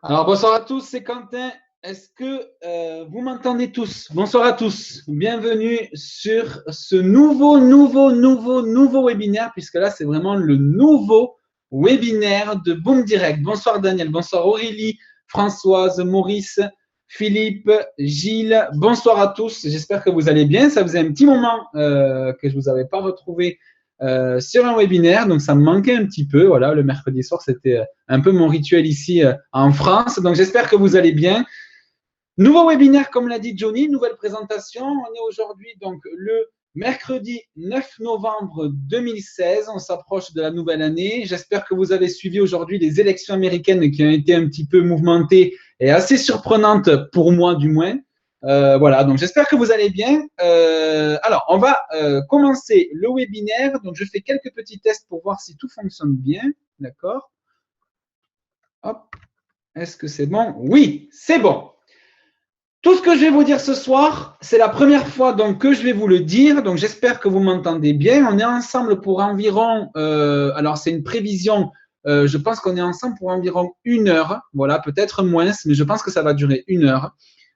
Alors, bonsoir à tous, c'est Quentin. Est-ce que vous m'entendez tous? Bonsoir à tous. Bienvenue sur ce nouveau webinaire, puisque là, c'est vraiment le nouveau webinaire de Boom Direct. Bonsoir Daniel, bonsoir Aurélie, Françoise, Maurice, Philippe, Gilles. Bonsoir à tous. J'espère que vous allez bien. Ça faisait un petit moment que je ne vous avais pas retrouvé sur un webinaire, donc ça me manquait un petit peu. Voilà, le mercredi soir, c'était un peu mon rituel ici en France. Donc j'espère que vous allez bien. Nouveau webinaire, comme l'a dit Johnny, nouvelle présentation. On est aujourd'hui donc le mercredi 9 novembre 2016. On s'approche de la nouvelle année. J'espère que vous avez suivi aujourd'hui les élections américaines qui ont été un petit peu mouvementées et assez surprenantes pour moi du moins. Voilà, donc j'espère que vous allez bien. Alors, on va commencer le webinaire. Donc, je fais quelques petits tests pour voir si tout fonctionne bien. D'accord. Hop. Est-ce que c'est bon? Oui, c'est bon. Tout ce que je vais vous dire ce soir, c'est la première fois donc, que je vais vous le dire. Donc, j'espère que vous m'entendez bien. On est ensemble pour environ, alors c'est une prévision, je pense qu'on est ensemble pour environ 1 heure. Voilà, peut-être moins, mais je pense que ça va durer 1 heure.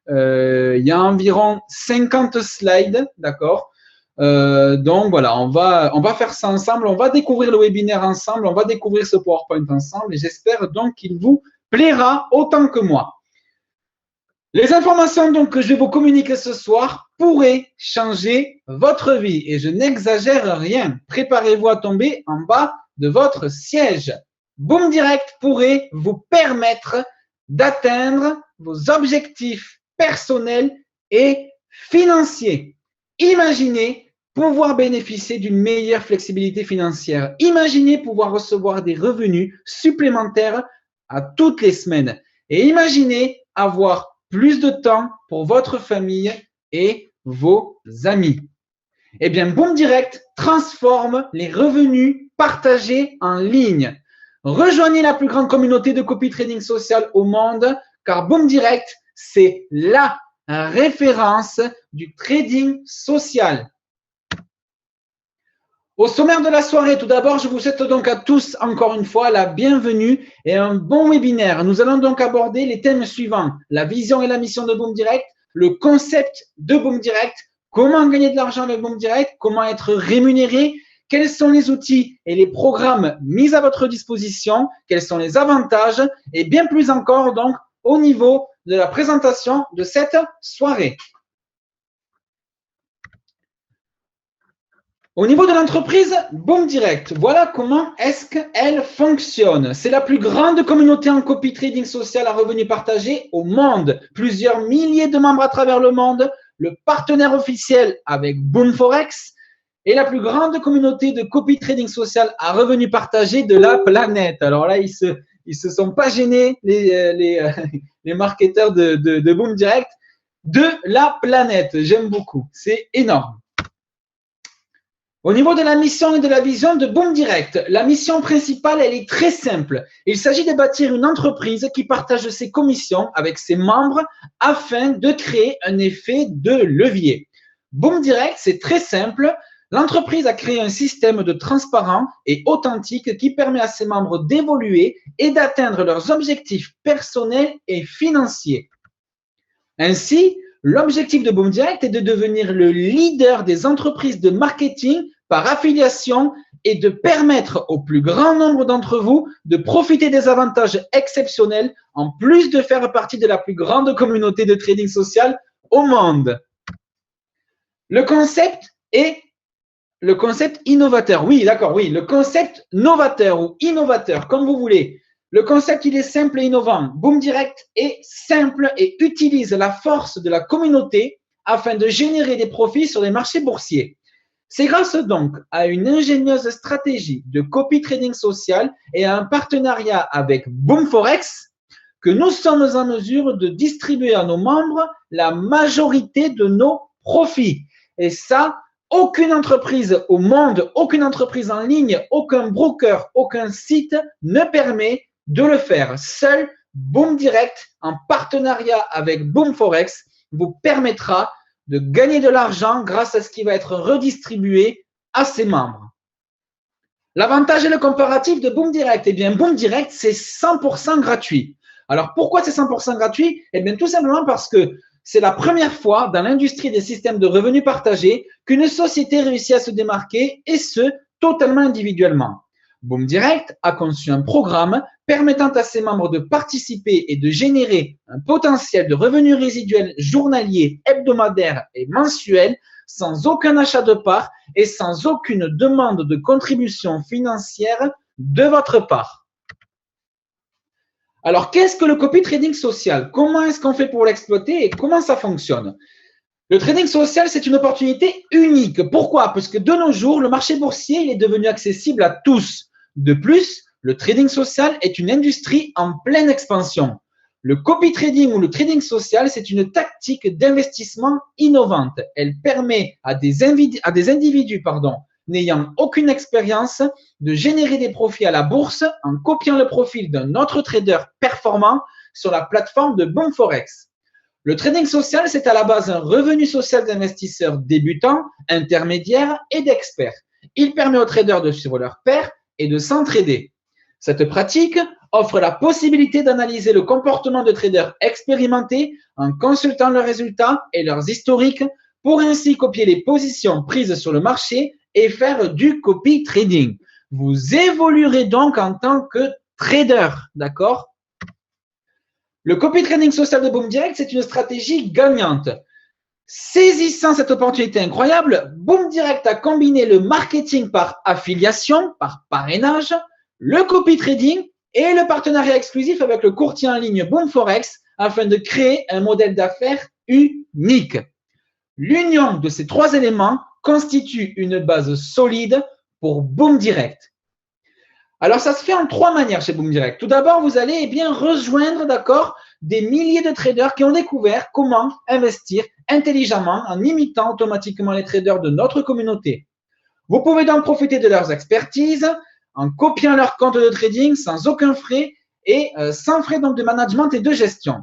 Il y a environ 50 slides, d'accord. Donc voilà, on va faire ça ensemble, on va découvrir le webinaire ensemble, on va découvrir ce PowerPoint ensemble et j'espère donc qu'il vous plaira autant que moi. Les informations donc que je vais vous communiquer ce soir pourraient changer votre vie et je n'exagère rien. Préparez-vous à tomber en bas de votre siège. Boom Direct pourrait vous permettre d'atteindre vos objectifs personnels et financiers. Imaginez pouvoir bénéficier d'une meilleure flexibilité financière. Imaginez pouvoir recevoir des revenus supplémentaires à toutes les semaines. Et imaginez avoir plus de temps pour votre famille et vos amis. Eh bien, Boom Direct transforme les revenus partagés en ligne. Rejoignez la plus grande communauté de copy trading social au monde, car Boom Direct, c'est la référence du trading social. Au sommaire de la soirée, tout d'abord, je vous souhaite donc à tous, encore une fois, la bienvenue et un bon webinaire. Nous allons donc aborder les thèmes suivants. La vision et la mission de Boom Direct, le concept de Boom Direct, comment gagner de l'argent avec Boom Direct, comment être rémunéré, quels sont les outils et les programmes mis à votre disposition, quels sont les avantages et bien plus encore donc au niveau de la présentation de cette soirée. Au niveau de l'entreprise, Boom Direct, voilà comment est-ce qu'elle fonctionne. C'est la plus grande communauté en copy trading social à revenus partagés au monde. Plusieurs milliers de membres à travers le monde, le partenaire officiel avec Boom Forex et la plus grande communauté de copy trading social à revenus partagés de la planète. Alors là, ils se sont pas gênés, les marketeurs de Boom Direct, de la planète. J'aime beaucoup, c'est énorme. Au niveau de la mission et de la vision de Boom Direct, la mission principale, elle est très simple. Il s'agit de bâtir une entreprise qui partage ses commissions avec ses membres afin de créer un effet de levier. Boom Direct, c'est très simple. L'entreprise a créé un système de transparent et authentique qui permet à ses membres d'évoluer et d'atteindre leurs objectifs personnels et financiers. Ainsi, l'objectif de Boom Direct est de devenir le leader des entreprises de marketing par affiliation et de permettre au plus grand nombre d'entre vous de profiter des avantages exceptionnels en plus de faire partie de la plus grande communauté de trading social au monde. Le concept innovateur. Oui, d'accord, oui. Le concept novateur ou innovateur, comme vous voulez. Le concept, il est simple et innovant. Boom Direct est simple et utilise la force de la communauté afin de générer des profits sur les marchés boursiers. C'est grâce donc à une ingénieuse stratégie de copy trading social et à un partenariat avec Boom Forex que nous sommes en mesure de distribuer à nos membres la majorité de nos profits. Et ça, aucune entreprise au monde, aucune entreprise en ligne, aucun broker, aucun site ne permet de le faire. Seul Boom Direct, en partenariat avec Boom Forex, vous permettra de gagner de l'argent grâce à ce qui va être redistribué à ses membres. L'avantage et le comparatif de Boom Direct, eh bien, Boom Direct, c'est 100% gratuit. Alors, pourquoi c'est 100% gratuit? Eh bien, tout simplement parce que c'est la première fois dans l'industrie des systèmes de revenus partagés qu'une société réussit à se démarquer et ce, totalement individuellement. Boom Direct a conçu un programme permettant à ses membres de participer et de générer un potentiel de revenus résiduels journaliers, hebdomadaires et mensuels sans aucun achat de parts et sans aucune demande de contribution financière de votre part. Alors, qu'est-ce que le copy trading social? Comment est-ce qu'on fait pour l'exploiter et comment ça fonctionne? Le trading social, c'est une opportunité unique. Pourquoi? Parce que de nos jours, le marché boursier il est devenu accessible à tous. De plus, le trading social est une industrie en pleine expansion. Le copy trading ou le trading social, c'est une tactique d'investissement innovante. Elle permet à des individus n'ayant aucune expérience de générer des profits à la bourse en copiant le profil d'un autre trader performant sur la plateforme de Boom Forex. Le trading social, c'est à la base un revenu social d'investisseurs débutants, intermédiaires et d'experts. Il permet aux traders de suivre leurs pairs et de s'entraider. Cette pratique offre la possibilité d'analyser le comportement de traders expérimentés en consultant leurs résultats et leurs historiques pour ainsi copier les positions prises sur le marché et faire du copy trading. Vous évoluerez donc en tant que trader, d'accord? Le copy trading social de Boom Direct, c'est une stratégie gagnante. Saisissant cette opportunité incroyable, Boom Direct a combiné le marketing par affiliation, par parrainage, le copy trading et le partenariat exclusif avec le courtier en ligne Boom Forex afin de créer un modèle d'affaires unique. L'union de ces trois éléments constitue une base solide pour Boom Direct. Alors, ça se fait en trois manières chez Boom Direct. Tout d'abord, vous allez rejoindre, des milliers de traders qui ont découvert comment investir intelligemment en imitant automatiquement les traders de notre communauté. Vous pouvez donc profiter de leurs expertises en copiant leur compte de trading sans aucun frais et sans frais donc de management et de gestion.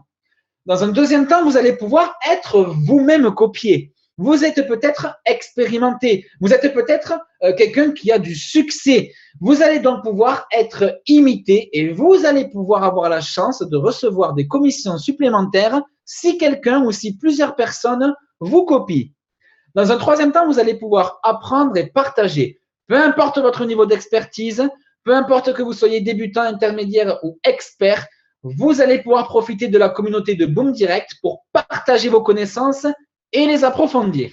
Dans un deuxième temps, vous allez pouvoir être vous-même copié. Vous êtes peut-être expérimenté. Vous êtes peut-être quelqu'un qui a du succès. Vous allez donc pouvoir être imité et vous allez pouvoir avoir la chance de recevoir des commissions supplémentaires si quelqu'un ou si plusieurs personnes vous copient. Dans un troisième temps, vous allez pouvoir apprendre et partager. Peu importe votre niveau d'expertise, peu importe que vous soyez débutant, intermédiaire ou expert, vous allez pouvoir profiter de la communauté de Boom Direct pour partager vos connaissances et les approfondir.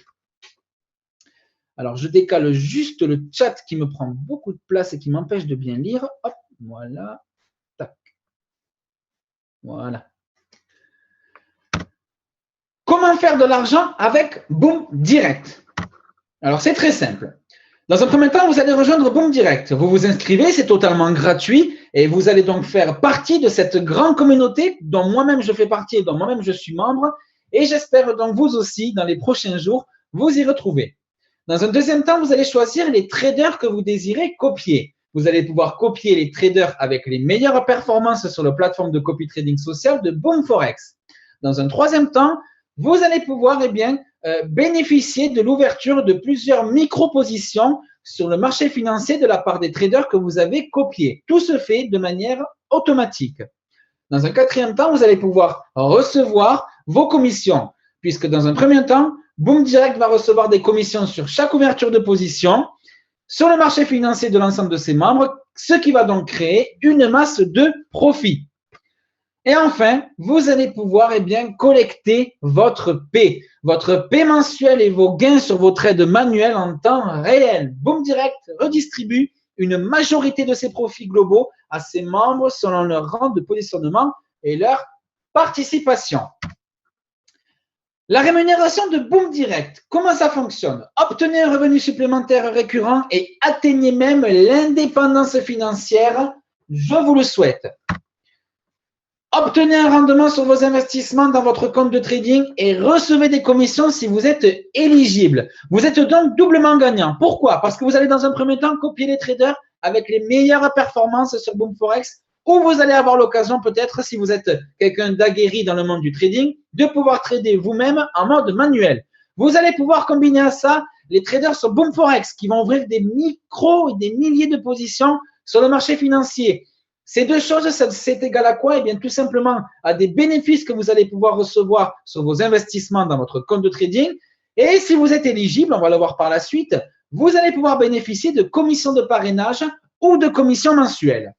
Alors, je décale juste le chat qui me prend beaucoup de place et qui m'empêche de bien lire. Hop, voilà. Tac. Voilà. Comment faire de l'argent avec Boom Direct? Alors, c'est très simple. Dans un premier temps, vous allez rejoindre Boom Direct. Vous vous inscrivez, c'est totalement gratuit et vous allez donc faire partie de cette grande communauté dont moi-même je fais partie et dont moi-même je suis membre. Et j'espère donc vous aussi, dans les prochains jours, vous y retrouver. Dans un deuxième temps, vous allez choisir les traders que vous désirez copier. Vous allez pouvoir copier les traders avec les meilleures performances sur la plateforme de copy trading social de Boom Forex. Dans un troisième temps, vous allez pouvoir bénéficier de l'ouverture de plusieurs micro-positions sur le marché financier de la part des traders que vous avez copiés. Tout se fait de manière automatique. Dans un quatrième temps, vous allez pouvoir recevoir vos commissions, puisque dans un premier temps, Boom Direct va recevoir des commissions sur chaque ouverture de position sur le marché financier de l'ensemble de ses membres, ce qui va donc créer une masse de profit. Et enfin, vous allez pouvoir collecter votre paie mensuel et vos gains sur vos trades manuels en temps réel. Boom Direct redistribue une majorité de ses profits globaux à ses membres selon leur rang de positionnement et leur participation. La rémunération de Boom Direct, comment ça fonctionne? Obtenez un revenu supplémentaire récurrent et atteignez même l'indépendance financière, je vous le souhaite. Obtenez un rendement sur vos investissements dans votre compte de trading et recevez des commissions si vous êtes éligible. Vous êtes donc doublement gagnant. Pourquoi? Parce que vous allez dans un premier temps copier les traders avec les meilleures performances sur Boom Forex, ou vous allez avoir l'occasion peut-être, si vous êtes quelqu'un d'aguerri dans le monde du trading, de pouvoir trader vous-même en mode manuel. Vous allez pouvoir combiner à ça les traders sur Boom Forex qui vont ouvrir des micros et des milliers de positions sur le marché financier. Ces deux choses, c'est égal à quoi? Eh bien, tout simplement à des bénéfices que vous allez pouvoir recevoir sur vos investissements dans votre compte de trading. Et si vous êtes éligible, on va le voir par la suite, vous allez pouvoir bénéficier de commissions de parrainage ou de commissions mensuelles.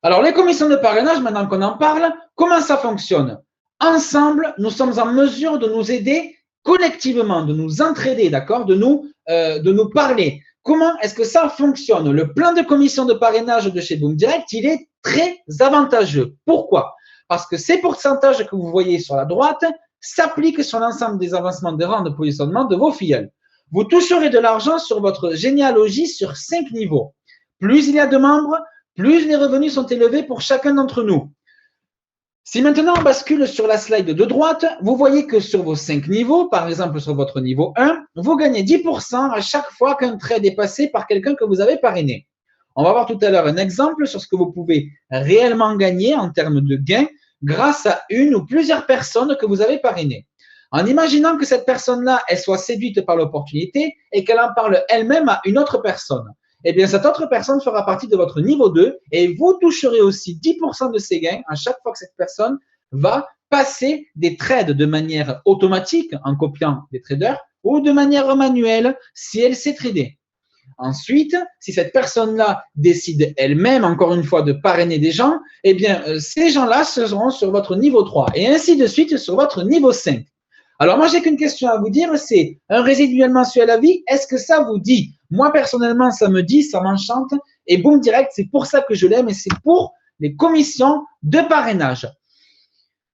Alors, les commissions de parrainage, maintenant qu'on en parle, comment ça fonctionne? Ensemble, nous sommes en mesure de nous aider collectivement, de nous entraider, d'accord, de nous parler. Comment est-ce que ça fonctionne? Le plan de commission de parrainage de chez Boom Direct, il est très avantageux. Pourquoi? Parce que ces pourcentages que vous voyez sur la droite s'appliquent sur l'ensemble des avancements des rangs de positionnement de vos filleuls. Vous toucherez de l'argent sur votre généalogie sur 5 niveaux. Plus il y a de membres, plus les revenus sont élevés pour chacun d'entre nous. Si maintenant on bascule sur la slide de droite, vous voyez que sur vos 5 niveaux, par exemple sur votre niveau 1, vous gagnez 10% à chaque fois qu'un trade est passé par quelqu'un que vous avez parrainé. On va voir tout à l'heure un exemple sur ce que vous pouvez réellement gagner en termes de gains grâce à une ou plusieurs personnes que vous avez parrainées. En imaginant que cette personne-là, elle soit séduite par l'opportunité et qu'elle en parle elle-même à une autre personne. Eh bien, cette autre personne fera partie de votre niveau 2 et vous toucherez aussi 10% de ses gains à chaque fois que cette personne va passer des trades de manière automatique en copiant des traders ou de manière manuelle si elle sait trader. Ensuite, si cette personne-là décide elle-même, encore une fois, de parrainer des gens, eh bien, ces gens-là seront sur votre niveau 3 et ainsi de suite sur votre niveau 5. Alors, moi, j'ai qu'une question à vous dire, c'est un résiduel mensuel à vie, est-ce que ça vous dit? Moi, personnellement, ça me dit, ça m'enchante. Et Boom Direct, c'est pour ça que je l'aime et c'est pour les commissions de parrainage.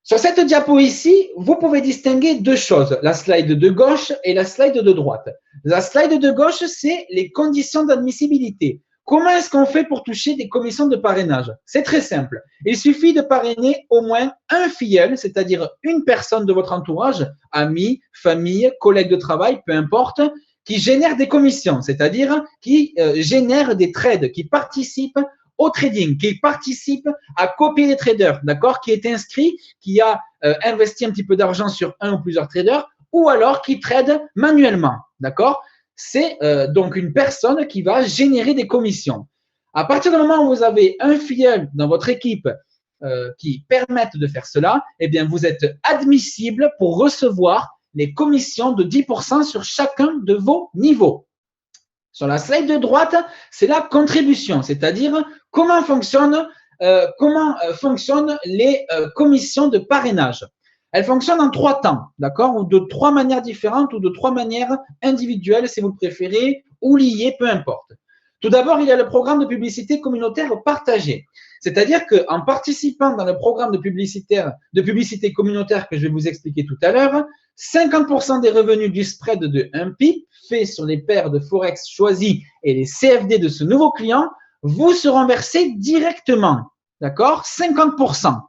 Sur cette diapo ici, vous pouvez distinguer deux choses, la slide de gauche et la slide de droite. La slide de gauche, c'est les conditions d'admissibilité. Comment est-ce qu'on fait pour toucher des commissions de parrainage? C'est très simple. Il suffit de parrainer au moins un filleul, c'est-à-dire une personne de votre entourage, ami, famille, collègue de travail, peu importe, qui génère des commissions, c'est-à-dire qui génère des trades, qui participe au trading, qui participe à copier les traders, d'accord, qui est inscrit, qui a investi un petit peu d'argent sur un ou plusieurs traders, ou alors qui trade manuellement, d'accord? C'est donc une personne qui va générer des commissions. À partir du moment où vous avez un filleul dans votre équipe qui permettent de faire cela, eh bien, vous êtes admissible pour recevoir les commissions de 10% sur chacun de vos niveaux. Sur la slide de droite, c'est la contribution, c'est-à-dire comment fonctionnent les commissions de parrainage. Elles fonctionnent en 3 temps, d'accord, ou de 3 manières différentes ou de 3 manières individuelles, si vous le préférez, ou liées, peu importe. Tout d'abord, il y a le programme de publicité communautaire partagé. C'est-à-dire qu'en participant dans le programme de publicité communautaire que je vais vous expliquer tout à l'heure, 50% des revenus du spread de 1 pip fait sur les paires de Forex choisies et les CFD de ce nouveau client vous seront versés directement. D'accord? 50%.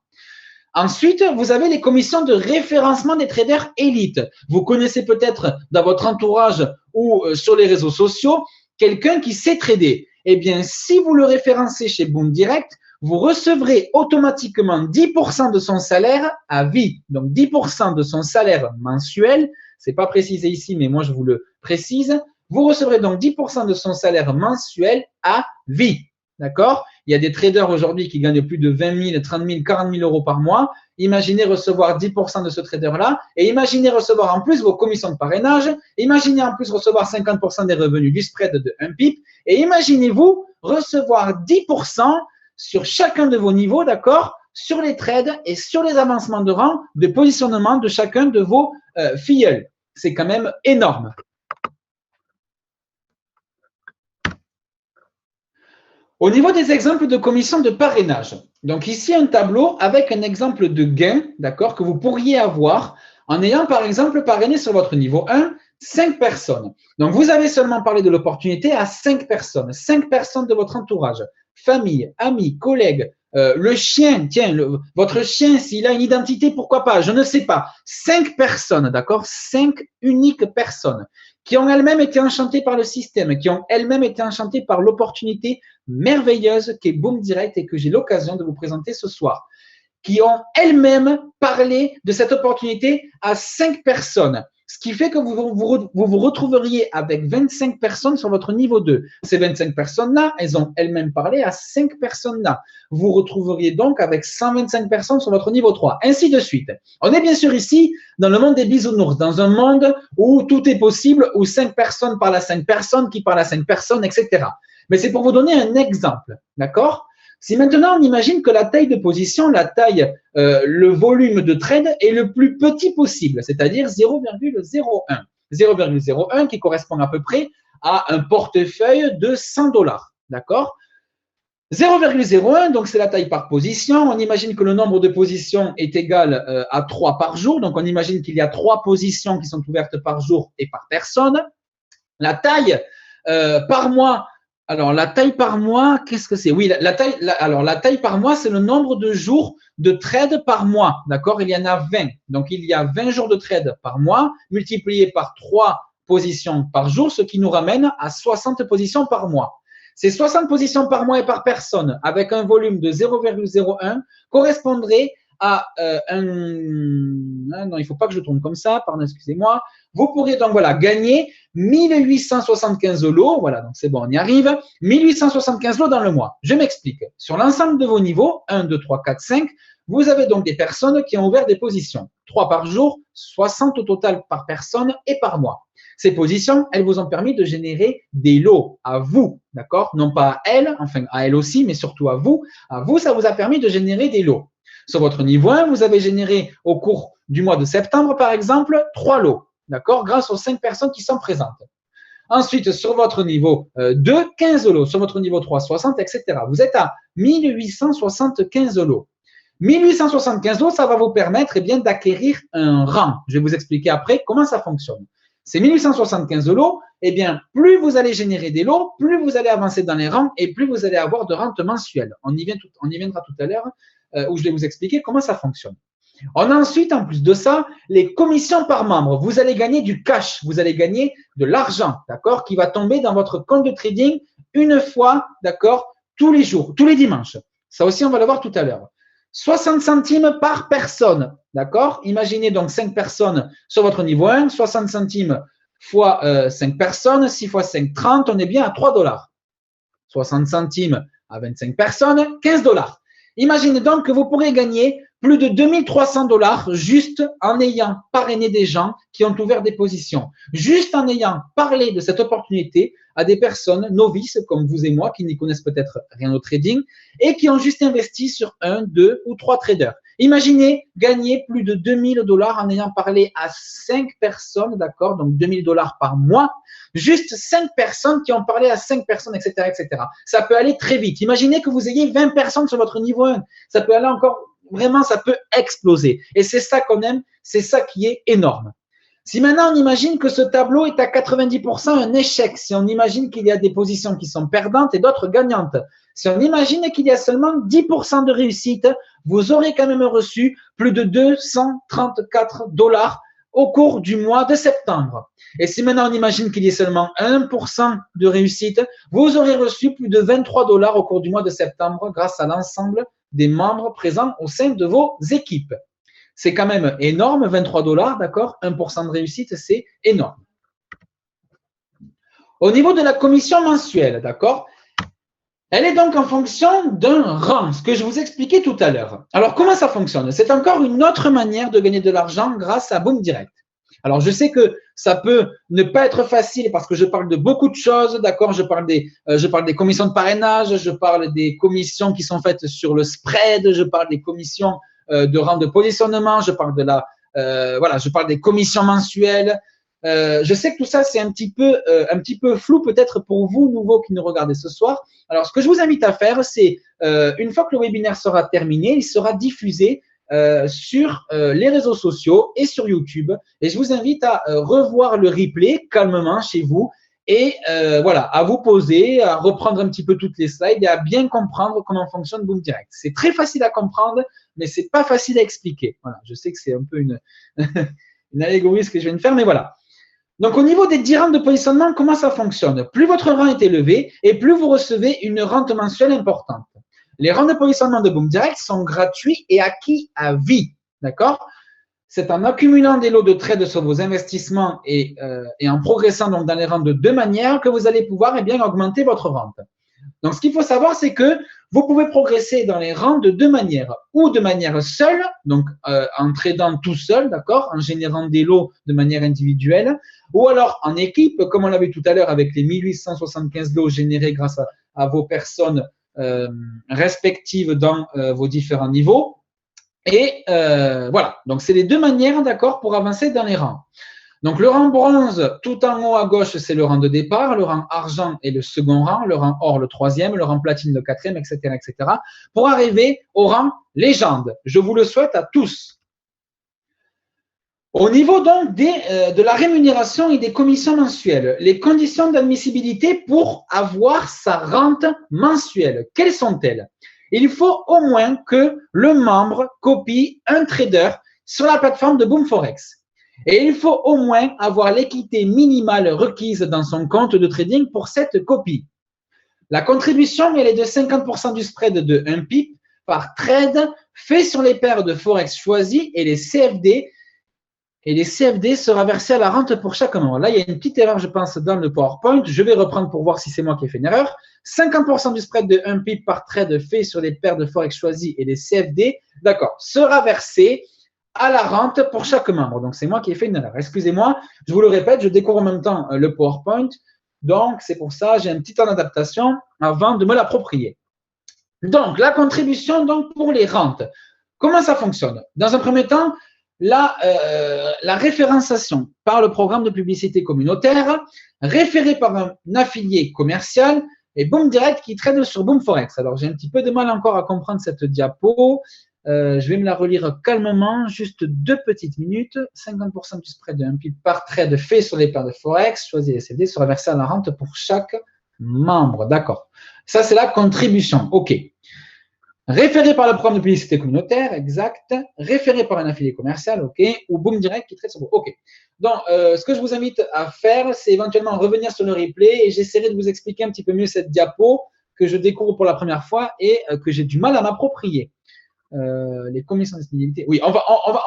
Ensuite, vous avez les commissions de référencement des traders élites. Vous connaissez peut-être dans votre entourage ou sur les réseaux sociaux quelqu'un qui sait trader. Eh bien, si vous le référencez chez Boom Direct, vous recevrez automatiquement 10% de son salaire à vie. Donc, 10% de son salaire mensuel. C'est pas précisé ici, mais moi, je vous le précise. Vous recevrez donc 10% de son salaire mensuel à vie. D'accord? Il y a des traders aujourd'hui qui gagnent plus de 20 000, 30 000, 40 000 euros par mois. Imaginez recevoir 10% de ce trader-là et imaginez recevoir en plus vos commissions de parrainage. Imaginez en plus recevoir 50% des revenus du spread de 1 pip et imaginez-vous recevoir 10% sur chacun de vos niveaux, d'accord, sur les trades et sur les avancements de rang de positionnement de chacun de vos filleuls. C'est quand même énorme. Au niveau des exemples de commissions de parrainage, donc ici un tableau avec un exemple de gain, d'accord, que vous pourriez avoir en ayant par exemple parrainé sur votre niveau 1 5 personnes. Donc vous avez seulement parlé de l'opportunité à 5 personnes de votre entourage, famille, amis, collègues, le chien, tiens, votre chien, s'il a une identité, pourquoi pas, je ne sais pas. 5 personnes, d'accord, 5 uniques personnes qui ont elles-mêmes été enchantées par le système, qui ont elles-mêmes été enchantées par l'opportunité merveilleuse qu'est Boom Direct et que j'ai l'occasion de vous présenter ce soir, qui ont elles-mêmes parlé de cette opportunité à 5 personnes. Ce qui fait que vous retrouveriez avec 25 personnes sur votre niveau 2. Ces 25 personnes-là, elles ont elles-mêmes parlé à 5 personnes-là. Vous retrouveriez donc avec 125 personnes sur votre niveau 3, ainsi de suite. On est bien sûr ici dans le monde des bisounours, dans un monde où tout est possible, où 5 personnes parlent à 5 personnes, qui parlent à 5 personnes, etc. Mais c'est pour vous donner un exemple, d'accord? Si maintenant on imagine que la taille de position, le volume de trade est le plus petit possible, c'est-à-dire 0,01. 0,01 qui correspond à peu près à un portefeuille de 100 $, d'accord? 0,01, donc c'est la taille par position. On imagine que le nombre de positions est égal à 3 par jour, donc on imagine qu'il y a 3 positions qui sont ouvertes par jour et par personne. La taille par mois. Alors, la taille par mois, qu'est-ce que c'est? Oui, la taille par mois, c'est le nombre de jours de trade par mois. D'accord? Il y en a 20. Donc, il y a 20 jours de trade par mois multiplié par 3 positions par jour, ce qui nous ramène à 60 positions par mois. Ces 60 positions par mois et par personne, avec un volume de 0,01, correspondraient à non, il ne faut pas que je tourne comme ça, pardon, excusez-moi. Vous pourriez donc voilà gagner 1875 lots, voilà, donc c'est bon, on y arrive, 1875 lots dans le mois. Je m'explique. Sur l'ensemble de vos niveaux, 1, 2, 3, 4, 5, vous avez donc des personnes qui ont ouvert des positions. 3 par jour, 60 au total par personne et par mois. Ces positions, elles vous ont permis de générer des lots à vous, d'accord? Non pas à elles, enfin à elles aussi, mais surtout à vous. À vous, ça vous a permis de générer des lots. Sur votre niveau 1, vous avez généré au cours du mois de septembre, par exemple, 3 lots, d'accord, grâce aux 5 personnes qui sont présentes. Ensuite, sur votre niveau 2, 15 lots. Sur votre niveau 3, 60, etc. Vous êtes à 1875 lots. 1875 lots, ça va vous permettre d'acquérir un rang. Je vais vous expliquer après comment ça fonctionne. Ces 1875 lots, plus vous allez générer des lots, plus vous allez avancer dans les rangs et plus vous allez avoir de rentes mensuelles. On y viendra tout à l'heure où je vais vous expliquer comment ça fonctionne. On a ensuite, en plus de ça, les commissions par membre. Vous allez gagner du cash, vous allez gagner de l'argent, d'accord, qui va tomber dans votre compte de trading une fois, d'accord, tous les jours, tous les dimanches. Ça aussi, on va le voir tout à l'heure. 60 centimes par personne, d'accord? Imaginez donc 5 personnes sur votre niveau 1, 60 centimes fois 5 personnes, 6 fois 5, 30, on est bien à 3 $. 60 centimes à 25 personnes, 15 $. Imaginez donc que vous pourrez gagner plus de 2300 $ juste en ayant parrainé des gens qui ont ouvert des positions, juste en ayant parlé de cette opportunité à des personnes novices comme vous et moi qui n'y connaissent peut-être rien au trading et qui ont juste investi sur 1, 2 ou 3 traders. Imaginez gagner plus de 2000 $ en ayant parlé à 5 personnes, d'accord, donc 2000 $ par mois, juste 5 personnes qui ont parlé à 5 personnes, etc., etc. Ça peut aller très vite. Imaginez que vous ayez 20 personnes sur votre niveau 1. Ça peut aller encore, vraiment, ça peut exploser. Et c'est ça qu'on aime, c'est ça qui est énorme. Si maintenant on imagine que ce tableau est à 90% un échec, si on imagine qu'il y a des positions qui sont perdantes et d'autres gagnantes, si on imagine qu'il y a seulement 10% de réussite, vous aurez quand même reçu plus de 234 $ au cours du mois de septembre. Et si maintenant on imagine qu'il y ait seulement 1% de réussite, vous aurez reçu plus de 23 $ au cours du mois de septembre grâce à l'ensemble des membres présents au sein de vos équipes. C'est quand même énorme, 23 $, d'accord? 1% de réussite, c'est énorme. Au niveau de la commission mensuelle, d'accord? Elle est donc en fonction d'un rang, ce que je vous expliquais tout à l'heure. Alors, comment ça fonctionne? C'est encore une autre manière de gagner de l'argent grâce à Boom Direct. Alors, je sais que ça peut ne pas être facile parce que je parle de beaucoup de choses, d'accord? Je parle des commissions de parrainage, je parle des commissions qui sont faites sur le spread, je parle des commissions de rang de positionnement, je parle je parle des commissions mensuelles. Je sais que tout ça, c'est un petit peu flou peut-être pour vous, nouveaux qui nous regardez ce soir. Alors, ce que je vous invite à faire, c'est une fois que le webinaire sera terminé, il sera diffusé sur les réseaux sociaux et sur YouTube. Et je vous invite à revoir le replay calmement chez vous et à vous poser, à reprendre un petit peu toutes les slides et à bien comprendre comment fonctionne Boom Direct. C'est très facile à comprendre, mais c'est pas facile à expliquer. Voilà, je sais que c'est un peu une allégorie ce que je viens de faire, mais voilà. Donc, au niveau des 10 rangs de positionnement, comment ça fonctionne? Plus votre rang est élevé et plus vous recevez une rente mensuelle importante. Les rangs de positionnement de Boom Direct sont gratuits et acquis à vie. D'accord? c'est en accumulant des lots de trades sur vos investissements et en progressant donc dans les rangs de deux manières que vous allez pouvoir augmenter votre rente. Donc, ce qu'il faut savoir, c'est que vous pouvez progresser dans les rangs de deux manières, ou de manière seule, donc en tradant tout seul, d'accord, en générant des lots de manière individuelle, ou alors en équipe, comme on l'a vu tout à l'heure avec les 1875 lots générés grâce à vos personnes respectives dans vos différents niveaux. Et voilà, donc c'est les deux manières, d'accord, pour avancer dans les rangs. Donc, le rang bronze, tout en haut à gauche, c'est le rang de départ. Le rang argent est le second rang. Le rang or, le troisième. Le rang platine, le quatrième, etc., etc. Pour arriver au rang légende. Je vous le souhaite à tous. Au niveau donc de la rémunération et des commissions mensuelles, les conditions d'admissibilité pour avoir sa rente mensuelle, quelles sont-elles? Il faut au moins que le membre copie un trader sur la plateforme de Boom Forex. Et il faut au moins avoir l'équité minimale requise dans son compte de trading pour cette copie. La contribution, elle est de 50% du spread de 1 pip par trade fait sur les paires de Forex choisies et les CFD. Et les CFD sera versé à la rente pour chaque membre. Là, il y a une petite erreur, je pense, dans le PowerPoint. Je vais reprendre pour voir si c'est moi qui ai fait une erreur. 50% du spread de 1 pip par trade fait sur les paires de Forex choisies et les CFD, d'accord, sera versé à la rente pour chaque membre. Donc, c'est moi qui ai fait une erreur. Excusez-moi, je vous le répète, je découvre en même temps le PowerPoint. Donc, c'est pour ça, j'ai un petit temps d'adaptation avant de me l'approprier. Donc, la contribution donc, pour les rentes. Comment ça fonctionne? Dans un premier temps, la référenciation par le programme de publicité communautaire, référé par un affilié commercial et Boom Direct qui traîne sur Boom Forex. Alors, j'ai un petit peu de mal encore à comprendre cette diapo. Je vais me la relire calmement, juste 2 petites minutes. 50% du spread de 1 pip par trade fait sur les paires de Forex, choisis les CD, sera versé à la rente pour chaque membre. D'accord. Ça, c'est la contribution. OK. Référé par le programme de publicité communautaire, exact. Référé par un affilié commercial, OK. Ou Boom Direct qui traite sur vous. OK. Donc, ce que je vous invite à faire, c'est éventuellement revenir sur le replay et j'essaierai de vous expliquer un petit peu mieux cette diapo que je découvre pour la première fois et que j'ai du mal à m'approprier. Les commissions de disponibilité. Oui, on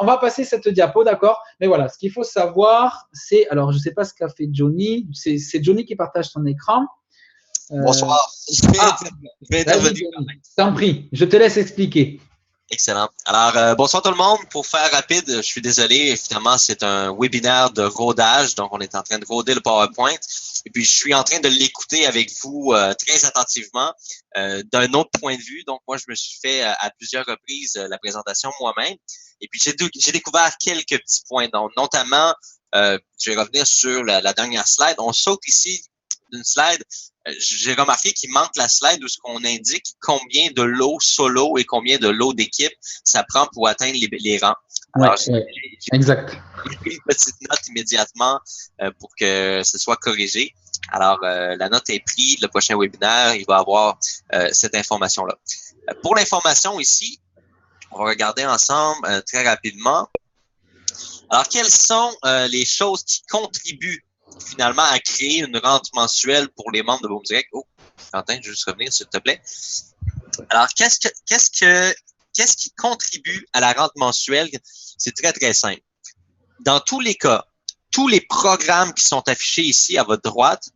va passer cette diapo, d'accord. Mais voilà, ce qu'il faut savoir, c'est, alors je ne sais pas ce qu'a fait Johnny. C'est Johnny qui partage son écran. Bonsoir. Je vais intervenir. T'en prie, je te laisse expliquer. Excellent. Alors, bonsoir tout le monde. Pour faire rapide, je suis désolé. Évidemment, c'est un webinaire de rodage. Donc, on est en train de roder le PowerPoint. Et puis, je suis en train de l'écouter avec vous très attentivement d'un autre point de vue. Donc, moi, je me suis fait à plusieurs reprises la présentation moi-même. Et puis, j'ai découvert quelques petits points. Donc, notamment, je vais revenir sur la dernière slide. On saute ici d'une slide. J'ai remarqué qu'il manque la slide où ce qu'on indique combien de lots solo et combien de lots d'équipe ça prend pour atteindre les rangs. Alors, exact. J'ai pris une petite note immédiatement pour que ce soit corrigé. Alors, la note est prise. Le prochain webinaire, il va avoir cette information-là. Pour l'information ici, on va regarder ensemble très rapidement. Alors, quelles sont les choses qui contribuent finalement à créer une rente mensuelle pour les membres de Boom Direct? Oh, Quentin, je vais juste revenir, s'il te plaît. Alors, qu'est-ce qui contribue à la rente mensuelle? C'est très, très simple. Dans tous les cas, tous les programmes qui sont affichés ici à votre droite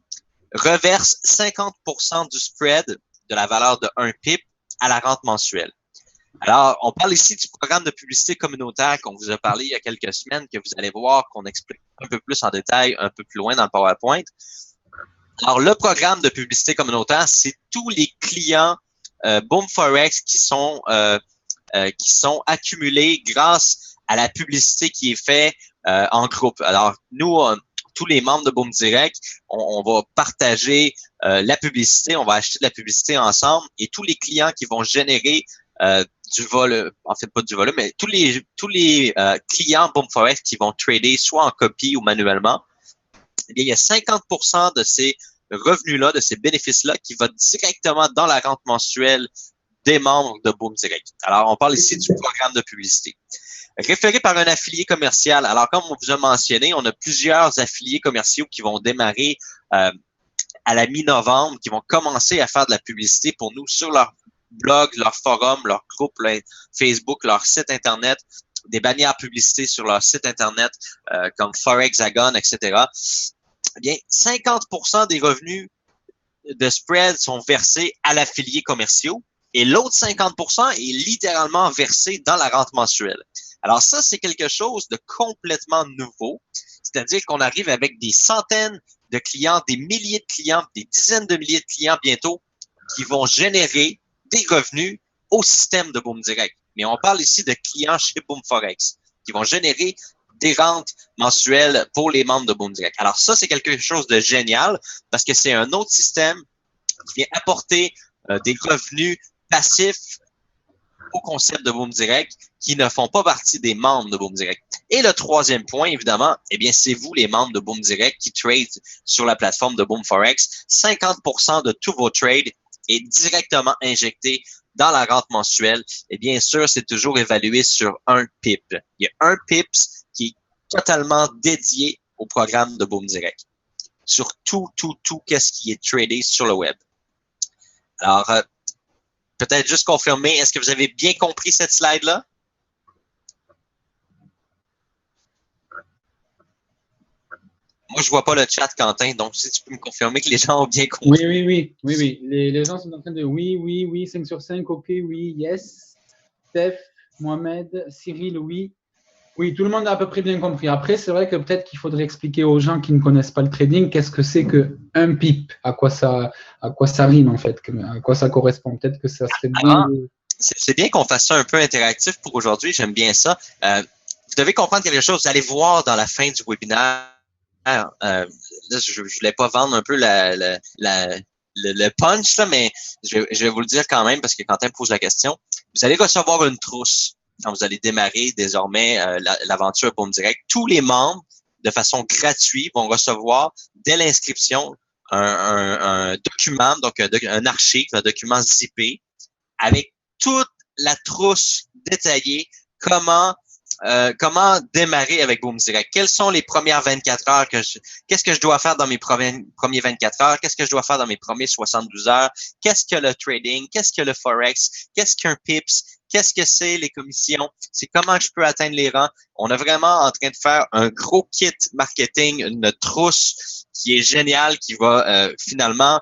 reversent 50% du spread de la valeur de 1 pip à la rente mensuelle. Alors, on parle ici du programme de publicité communautaire qu'on vous a parlé il y a quelques semaines, que vous allez voir qu'on explique un peu plus en détail, un peu plus loin dans le PowerPoint. Alors, le programme de publicité communautaire, c'est tous les clients Boom Forex qui sont accumulés grâce à la publicité qui est faite en groupe. Alors, nous, tous les membres de Boom Direct, on va partager la publicité, on va acheter de la publicité ensemble et tous les clients qui vont générer du volume, en fait pas du volume, mais tous les clients Boom Forex qui vont trader soit en copie ou manuellement, eh bien, il y a 50% de ces revenus-là, de ces bénéfices-là qui vont directement dans la rente mensuelle des membres de Boom Direct. Alors, on parle ici du programme de publicité. Référé par un affilié commercial. Alors, comme on vous a mentionné, on a plusieurs affiliés commerciaux qui vont démarrer à la mi-novembre, qui vont commencer à faire de la publicité pour nous sur leur blog, leur forum, leur groupe leur Facebook, leur site Internet, des bannières publicité sur leur site Internet comme Forexagon, etc., eh bien, 50% des revenus de spread sont versés à l'affilié commerciaux et l'autre 50% est littéralement versé dans la rente mensuelle. Alors ça, c'est quelque chose de complètement nouveau, c'est-à-dire qu'on arrive avec des centaines de clients, des milliers de clients, des dizaines de milliers de clients bientôt qui vont générer des revenus au système de Boom Direct. Mais on parle ici de clients chez Boom Forex qui vont générer des rentes mensuelles pour les membres de Boom Direct. Alors ça, c'est quelque chose de génial parce que c'est un autre système qui vient apporter des revenus passifs au concept de Boom Direct qui ne font pas partie des membres de Boom Direct. Et le troisième point, évidemment, eh bien, c'est vous, les membres de Boom Direct, qui trade sur la plateforme de Boom Forex. 50% de tous vos trades est directement injecté dans la rente mensuelle. Et bien sûr, c'est toujours évalué sur un PIP. Il y a un PIPS qui est totalement dédié au programme de Boom Direct. Sur tout qu'est-ce qui est tradé sur le web. Alors, peut-être juste confirmer, est-ce que vous avez bien compris cette slide-là? Moi, je vois pas le chat, Quentin, donc si tu peux me confirmer que les gens ont bien compris. Oui. Les gens sont en train de oui, 5 sur 5, ok, oui, yes. Steph, Mohamed, Cyril, oui. Oui, tout le monde a à peu près bien compris. Après, c'est vrai que peut-être qu'il faudrait expliquer aux gens qui ne connaissent pas le trading qu'est-ce que c'est qu'un PIP, à quoi ça rime en fait, à quoi ça correspond. Peut-être que ça serait bien. C'est bien qu'on fasse ça un peu interactif pour aujourd'hui. J'aime bien ça. Vous devez comprendre quelque chose. Vous allez voir dans la fin du webinaire. Là, je voulais pas vendre un peu le punch, là, mais je vais vous le dire quand même parce que Quentin me pose la question. Vous allez recevoir une trousse quand vous allez démarrer désormais l'aventure Boom Direct. Tous les membres, de façon gratuite, vont recevoir dès l'inscription un document, donc un archive, un document zippé avec toute la trousse détaillée, comment démarrer avec Boom Direct? Quelles sont les premières 24 heures qu'est-ce que je dois faire dans mes premiers 24 heures? Qu'est-ce que je dois faire dans mes premiers 72 heures? Qu'est-ce que le trading? Qu'est-ce que le Forex? Qu'est-ce qu'un PIPS? Qu'est-ce que c'est les commissions? C'est comment je peux atteindre les rangs? On est vraiment en train de faire un gros kit marketing, une trousse qui est géniale, qui va finalement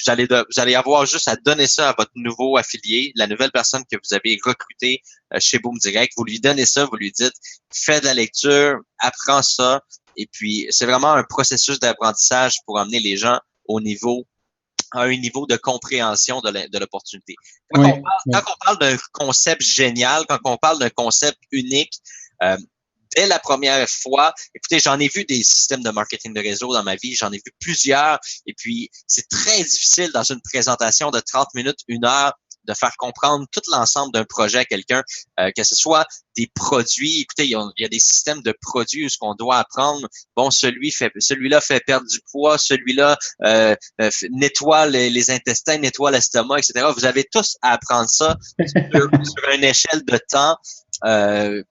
vous allez avoir juste à donner ça à votre nouveau affilié, la nouvelle personne que vous avez recrutée chez Boom Direct. Vous lui donnez ça, vous lui dites, fais de la lecture, apprends ça. Et puis, c'est vraiment un processus d'apprentissage pour amener les gens à un niveau de compréhension de l'opportunité. Quand on parle d'un concept génial, quand on parle d'un concept unique, dès la première fois, écoutez, j'en ai vu des systèmes de marketing de réseau dans ma vie, j'en ai vu plusieurs, et puis c'est très difficile dans une présentation de 30 minutes, 1 heure, de faire comprendre tout l'ensemble d'un projet à quelqu'un, que ce soit des produits. Écoutez, il y a des systèmes de produits où ce qu'on doit apprendre. Bon, celui-là fait perdre du poids, celui-là nettoie les intestins, nettoie l'estomac, etc. Vous avez tous à apprendre ça sur une échelle de temps.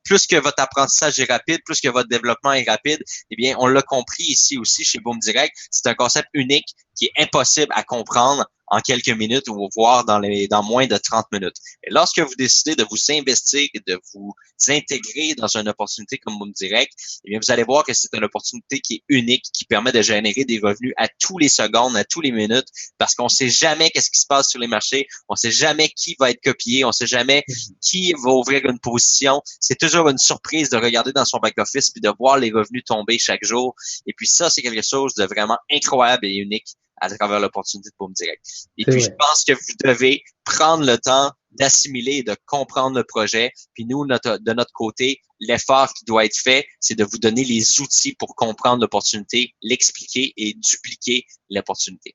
Plus que votre apprentissage est rapide, plus que votre développement est rapide, eh bien, on l'a compris ici aussi chez Boom Direct. C'est un concept unique qui est impossible à comprendre en quelques minutes ou voire dans moins de 30 minutes. Et lorsque vous décidez de vous investir et de vous intégrer dans une opportunité comme Boom Direct, eh bien, vous allez voir que c'est une opportunité qui est unique, qui permet de générer des revenus à tous les secondes, à tous les minutes, parce qu'on sait jamais qu'est-ce qui se passe sur les marchés, on sait jamais qui va être copié, on sait jamais qui va ouvrir une position. C'est toujours une surprise de regarder dans son back-office puis de voir les revenus tomber chaque jour. Et puis ça, c'est quelque chose de vraiment incroyable et unique à travers l'opportunité de Boom Direct. Et puis, je pense que vous devez prendre le temps d'assimiler et de comprendre le projet. Puis nous, de notre côté, l'effort qui doit être fait, c'est de vous donner les outils pour comprendre l'opportunité, l'expliquer et dupliquer l'opportunité.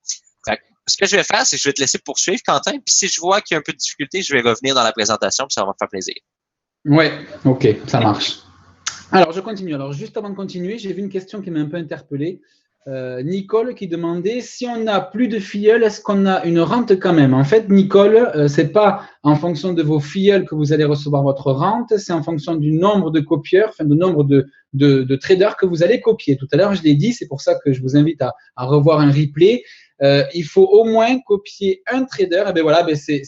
Ce que je vais faire, c'est que je vais te laisser poursuivre, Quentin. Puis si je vois qu'il y a un peu de difficulté, je vais revenir dans la présentation, puis ça va me faire plaisir. Oui, ok, ça marche. Alors, je continue. Alors, juste avant de continuer, j'ai vu une question qui m'a un peu interpellé. Nicole qui demandait si on n'a plus de filleuls, est-ce qu'on a une rente quand même? En fait, Nicole, c'est pas en fonction de vos filleuls que vous allez recevoir votre rente, c'est en fonction du nombre de copieurs, enfin, du nombre de traders que vous allez copier. Tout à l'heure, je l'ai dit, c'est pour ça que je vous invite à revoir un replay. Il faut au moins copier un trader. Et bien voilà, c'est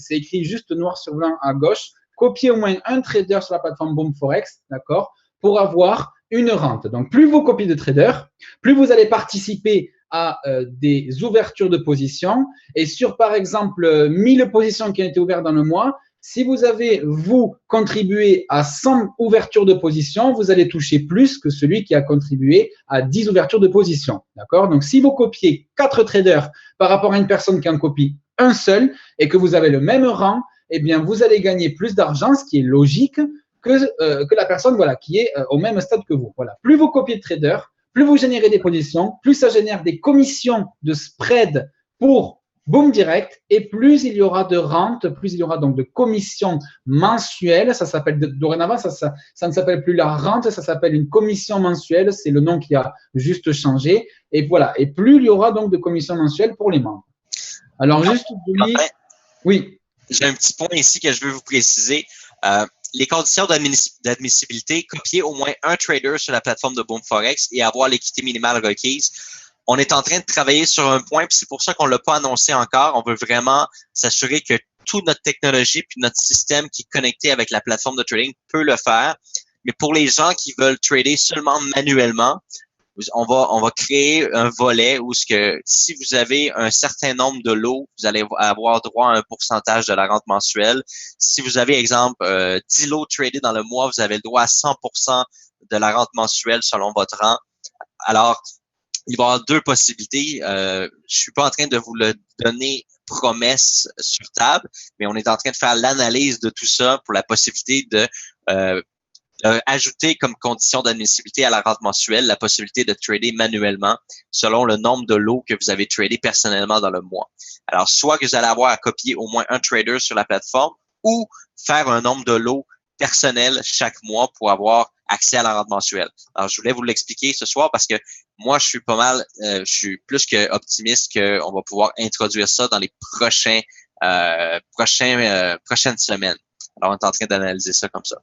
écrit juste noir sur blanc à gauche. copier au moins un trader sur la plateforme Boom Forex, d'accord, pour avoir une rente. Donc, plus vous copiez de traders, plus vous allez participer à des ouvertures de positions. Et sur, par exemple, 1000 positions qui ont été ouvertes dans le mois, si vous avez, vous, contribué à 100 ouvertures de position, vous allez toucher plus que celui qui a contribué à 10 ouvertures de position. D'accord? Donc, si vous copiez 4 traders par rapport à une personne qui en copie un seul et que vous avez le même rang, eh bien, vous allez gagner plus d'argent, ce qui est logique, que la personne voilà, qui est au même stade que vous. Voilà. Plus vous copiez de traders, plus vous générez des positions, plus ça génère des commissions de spread pour Boom Direct, et plus il y aura de rente, plus il y aura donc de commissions mensuelles. Ça s'appelle dorénavant, ça ne s'appelle plus la rente, ça s'appelle une commission mensuelle. C'est le nom qui a juste changé. Et voilà. Et plus il y aura donc de commissions mensuelles pour les membres. Alors, juste oui. J'ai un petit point ici que je veux vous préciser. Les conditions d'admissibilité, copier au moins un trader sur la plateforme de Boom Forex et avoir l'équité minimale requise. On est en train de travailler sur un point, puis c'est pour ça qu'on l'a pas annoncé encore. On veut vraiment s'assurer que toute notre technologie puis notre système qui est connecté avec la plateforme de trading peut le faire. Mais pour les gens qui veulent trader seulement manuellement, on va créer un volet où si vous avez un certain nombre de lots, vous allez avoir droit à un pourcentage de la rente mensuelle. Si vous avez, exemple, 10 lots tradés dans le mois, vous avez le droit à 100% de la rente mensuelle selon votre rang. Alors, il va y avoir deux possibilités. Je suis pas en train de vous le donner promesse sur table, mais on est en train de faire l'analyse de tout ça pour la possibilité de ajouter comme condition d'admissibilité à la rente mensuelle la possibilité de trader manuellement selon le nombre de lots que vous avez tradé personnellement dans le mois. Alors, soit que vous allez avoir à copier au moins un trader sur la plateforme ou faire un nombre de lots personnels chaque mois pour avoir accès à la rente mensuelle. Alors, je voulais vous l'expliquer ce soir parce que moi, je suis plus que optimiste qu'on va pouvoir introduire ça dans les prochaines semaines. Alors, on est en train d'analyser ça comme ça.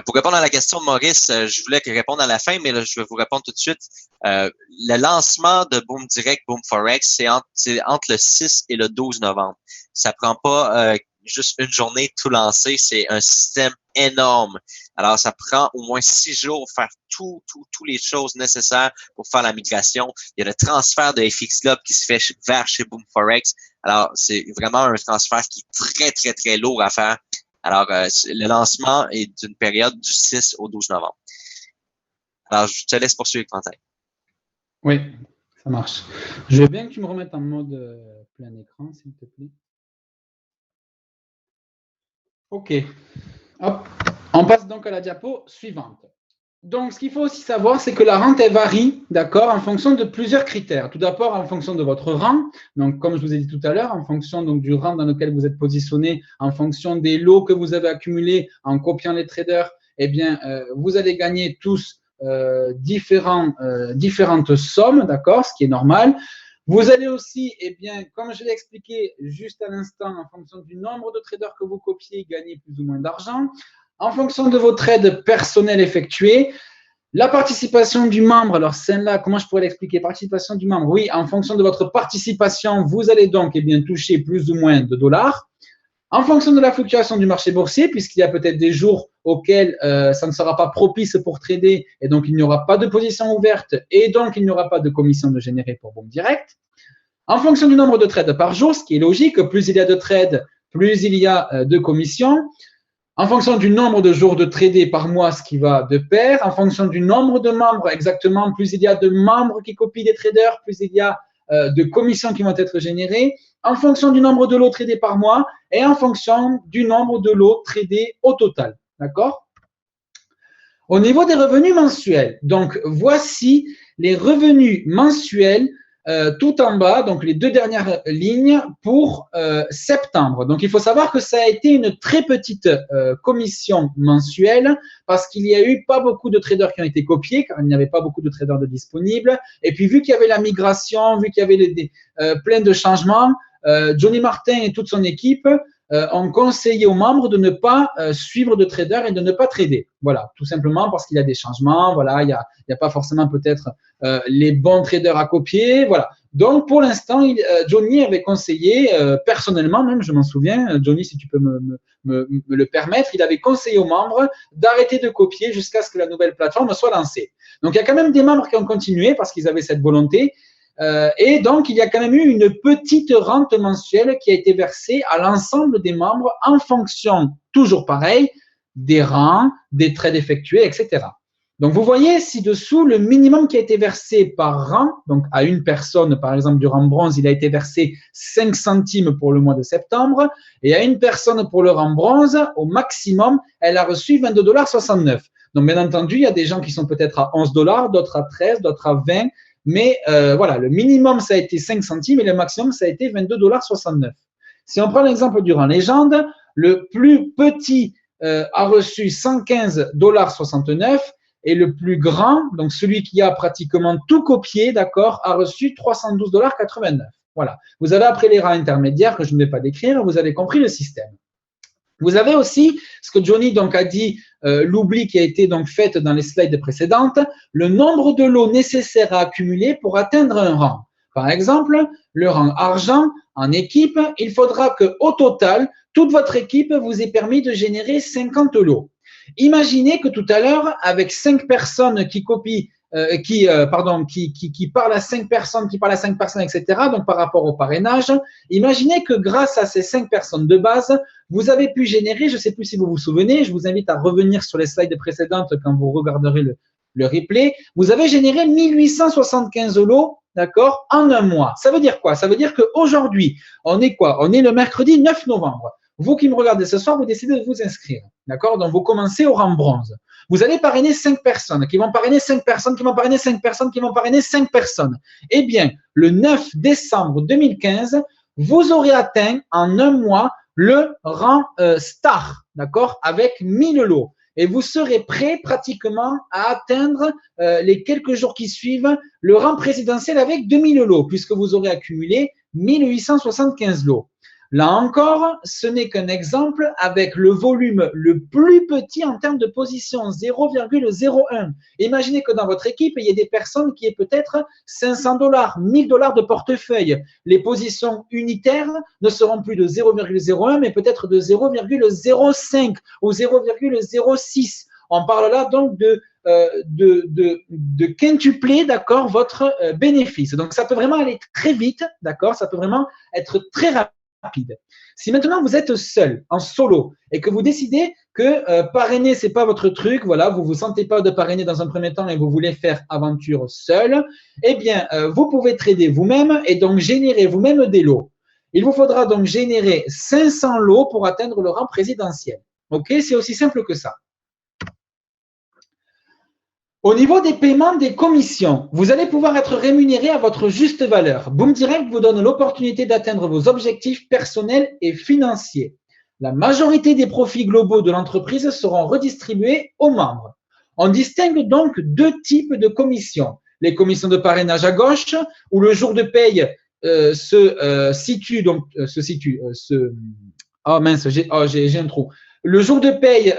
Pour répondre à la question de Maurice, je voulais répondre à la fin, mais là, je vais vous répondre tout de suite. Le lancement de Boom Direct, Boom Forex, c'est entre le 6 et le 12 novembre. Ça prend pas juste une journée tout lancer, c'est un système énorme. Alors, ça prend au moins 6 jours pour faire toutes les choses nécessaires pour faire la migration. Il y a le transfert de FX Globe qui se fait vers chez Boom Forex. Alors, c'est vraiment un transfert qui est très, très, très lourd à faire. Alors, le lancement est d'une période du 6 au 12 novembre. Alors, je te laisse poursuivre, Quentin. Oui, ça marche. Je veux bien que tu me remettes en mode plein écran, s'il te plaît. OK. Hop. On passe donc à la diapo suivante. Donc, ce qu'il faut aussi savoir, c'est que la rente, elle varie, d'accord, en fonction de plusieurs critères. Tout d'abord, en fonction de votre rang. Donc, comme je vous ai dit tout à l'heure, en fonction donc, du rang dans lequel vous êtes positionné, en fonction des lots que vous avez accumulés en copiant les traders, eh bien, vous allez gagner tous différentes sommes, d'accord, ce qui est normal. Vous allez aussi, eh bien, comme je l'ai expliqué juste à l'instant, en fonction du nombre de traders que vous copiez, gagner plus ou moins d'argent. En fonction de vos trades personnels effectués, la participation du membre, alors celle-là, comment je pourrais l'expliquer? Participation du membre, oui, en fonction de votre participation, vous allez donc eh bien, toucher plus ou moins de dollars. En fonction de la fluctuation du marché boursier, puisqu'il y a peut-être des jours auxquels ça ne sera pas propice pour trader et donc il n'y aura pas de position ouverte et donc il n'y aura pas de commission de générer pour Boom Direct. En fonction du nombre de trades par jour, ce qui est logique, plus il y a de trades, plus il y a de commissions. En fonction du nombre de jours de tradés par mois, ce qui va de pair. En fonction du nombre de membres, exactement, plus il y a de membres qui copient des traders, plus il y a de commissions qui vont être générées. En fonction du nombre de lots tradés par mois et en fonction du nombre de lots tradés au total. D'accord? Au niveau des revenus mensuels, donc voici les revenus mensuels tout en bas, donc les deux dernières lignes pour septembre. Donc, il faut savoir que ça a été une très petite commission mensuelle parce qu'il y a eu pas beaucoup de traders qui ont été copiés car il n'y avait pas beaucoup de traders de disponibles. Et puis, vu qu'il y avait la migration, vu qu'il y avait plein de changements, Johnny Martin et toute son équipe ont conseillé aux membres de ne pas suivre de traders et de ne pas trader. Voilà, tout simplement parce qu'il y a des changements, voilà, il y a pas forcément peut-être les bons traders à copier, voilà. Donc, pour l'instant, Johnny avait conseillé, personnellement même, je m'en souviens, Johnny, si tu peux me le permettre, il avait conseillé aux membres d'arrêter de copier jusqu'à ce que la nouvelle plateforme soit lancée. Donc, il y a quand même des membres qui ont continué parce qu'ils avaient cette volonté. Et donc, il y a quand même eu une petite rente mensuelle qui a été versée à l'ensemble des membres en fonction, toujours pareil, des rangs, des trades effectués, etc. Donc, vous voyez ci-dessous le minimum qui a été versé par rang. Donc, à une personne, par exemple, du rang bronze, il a été versé 5 centimes pour le mois de septembre. Et à une personne pour le rang bronze, au maximum, elle a reçu 22,69 $. Donc, bien entendu, il y a des gens qui sont peut-être à 11 $, d'autres à 13, d'autres à 20. Mais voilà, le minimum, ça a été 5 centimes et le maximum, ça a été 22,69 $. Si on prend l'exemple du rang légende, le plus petit a reçu 115,69 $ et le plus grand, donc celui qui a pratiquement tout copié, d'accord, a reçu 312,89 $. Voilà. Vous avez après les rangs intermédiaires que je ne vais pas décrire, vous avez compris le système. Vous avez aussi ce que Johnny donc a dit, l'oubli qui a été donc fait dans les slides précédentes, le nombre de lots nécessaires à accumuler pour atteindre un rang. Par exemple, le rang argent en équipe, il faudra qu'au total, toute votre équipe vous ait permis de générer 50 lots. Imaginez que tout à l'heure, avec 5 personnes qui copient, qui parlent à 5 personnes, etc., donc par rapport au parrainage, imaginez que grâce à ces 5 personnes de base, vous avez pu générer, je ne sais plus si vous vous souvenez, je vous invite à revenir sur les slides précédentes quand vous regarderez le replay, vous avez généré 1875 lots, d'accord, en un mois. Ça veut dire quoi? Ça veut dire qu'aujourd'hui, on est quoi? On est le mercredi 9 novembre. Vous qui me regardez ce soir, vous décidez de vous inscrire, d'accord? Donc, vous commencez au rang bronze. Vous allez parrainer 5 personnes, qui vont parrainer 5 personnes, qui vont parrainer 5 personnes, qui vont parrainer 5 personnes. Eh bien, le 9 décembre 2015, vous aurez atteint en un mois le rang star, d'accord, avec 1000 lots. Et vous serez prêt pratiquement à atteindre les quelques jours qui suivent le rang présidentiel avec 2000 lots, puisque vous aurez accumulé 1875 lots. Là encore, ce n'est qu'un exemple avec le volume le plus petit en termes de position, 0,01. Imaginez que dans votre équipe, il y ait des personnes qui aient peut-être 500 $, 1000 $ de portefeuille. Les positions unitaires ne seront plus de 0,01, mais peut-être de 0,05 ou 0,06. On parle là donc de quintupler, d'accord, votre bénéfice. Donc, ça peut vraiment aller très vite, d'accord, ça peut vraiment être très rapide. Si maintenant vous êtes seul, en solo, et que vous décidez que parrainer, ce n'est pas votre truc, voilà, vous ne vous sentez pas de parrainer dans un premier temps et vous voulez faire aventure seul, eh bien, vous pouvez trader vous-même et donc générer vous-même des lots. Il vous faudra donc générer 500 lots pour atteindre le rang présidentiel. Ok, c'est aussi simple que ça. Au niveau des paiements des commissions, vous allez pouvoir être rémunéré à votre juste valeur. Boom Direct vous donne l'opportunité d'atteindre vos objectifs personnels et financiers. La majorité des profits globaux de l'entreprise seront redistribués aux membres. On distingue donc 2 types de commissions. Les commissions de parrainage à gauche, où le jour de paye oh mince, j'ai un trou. Le jour de paye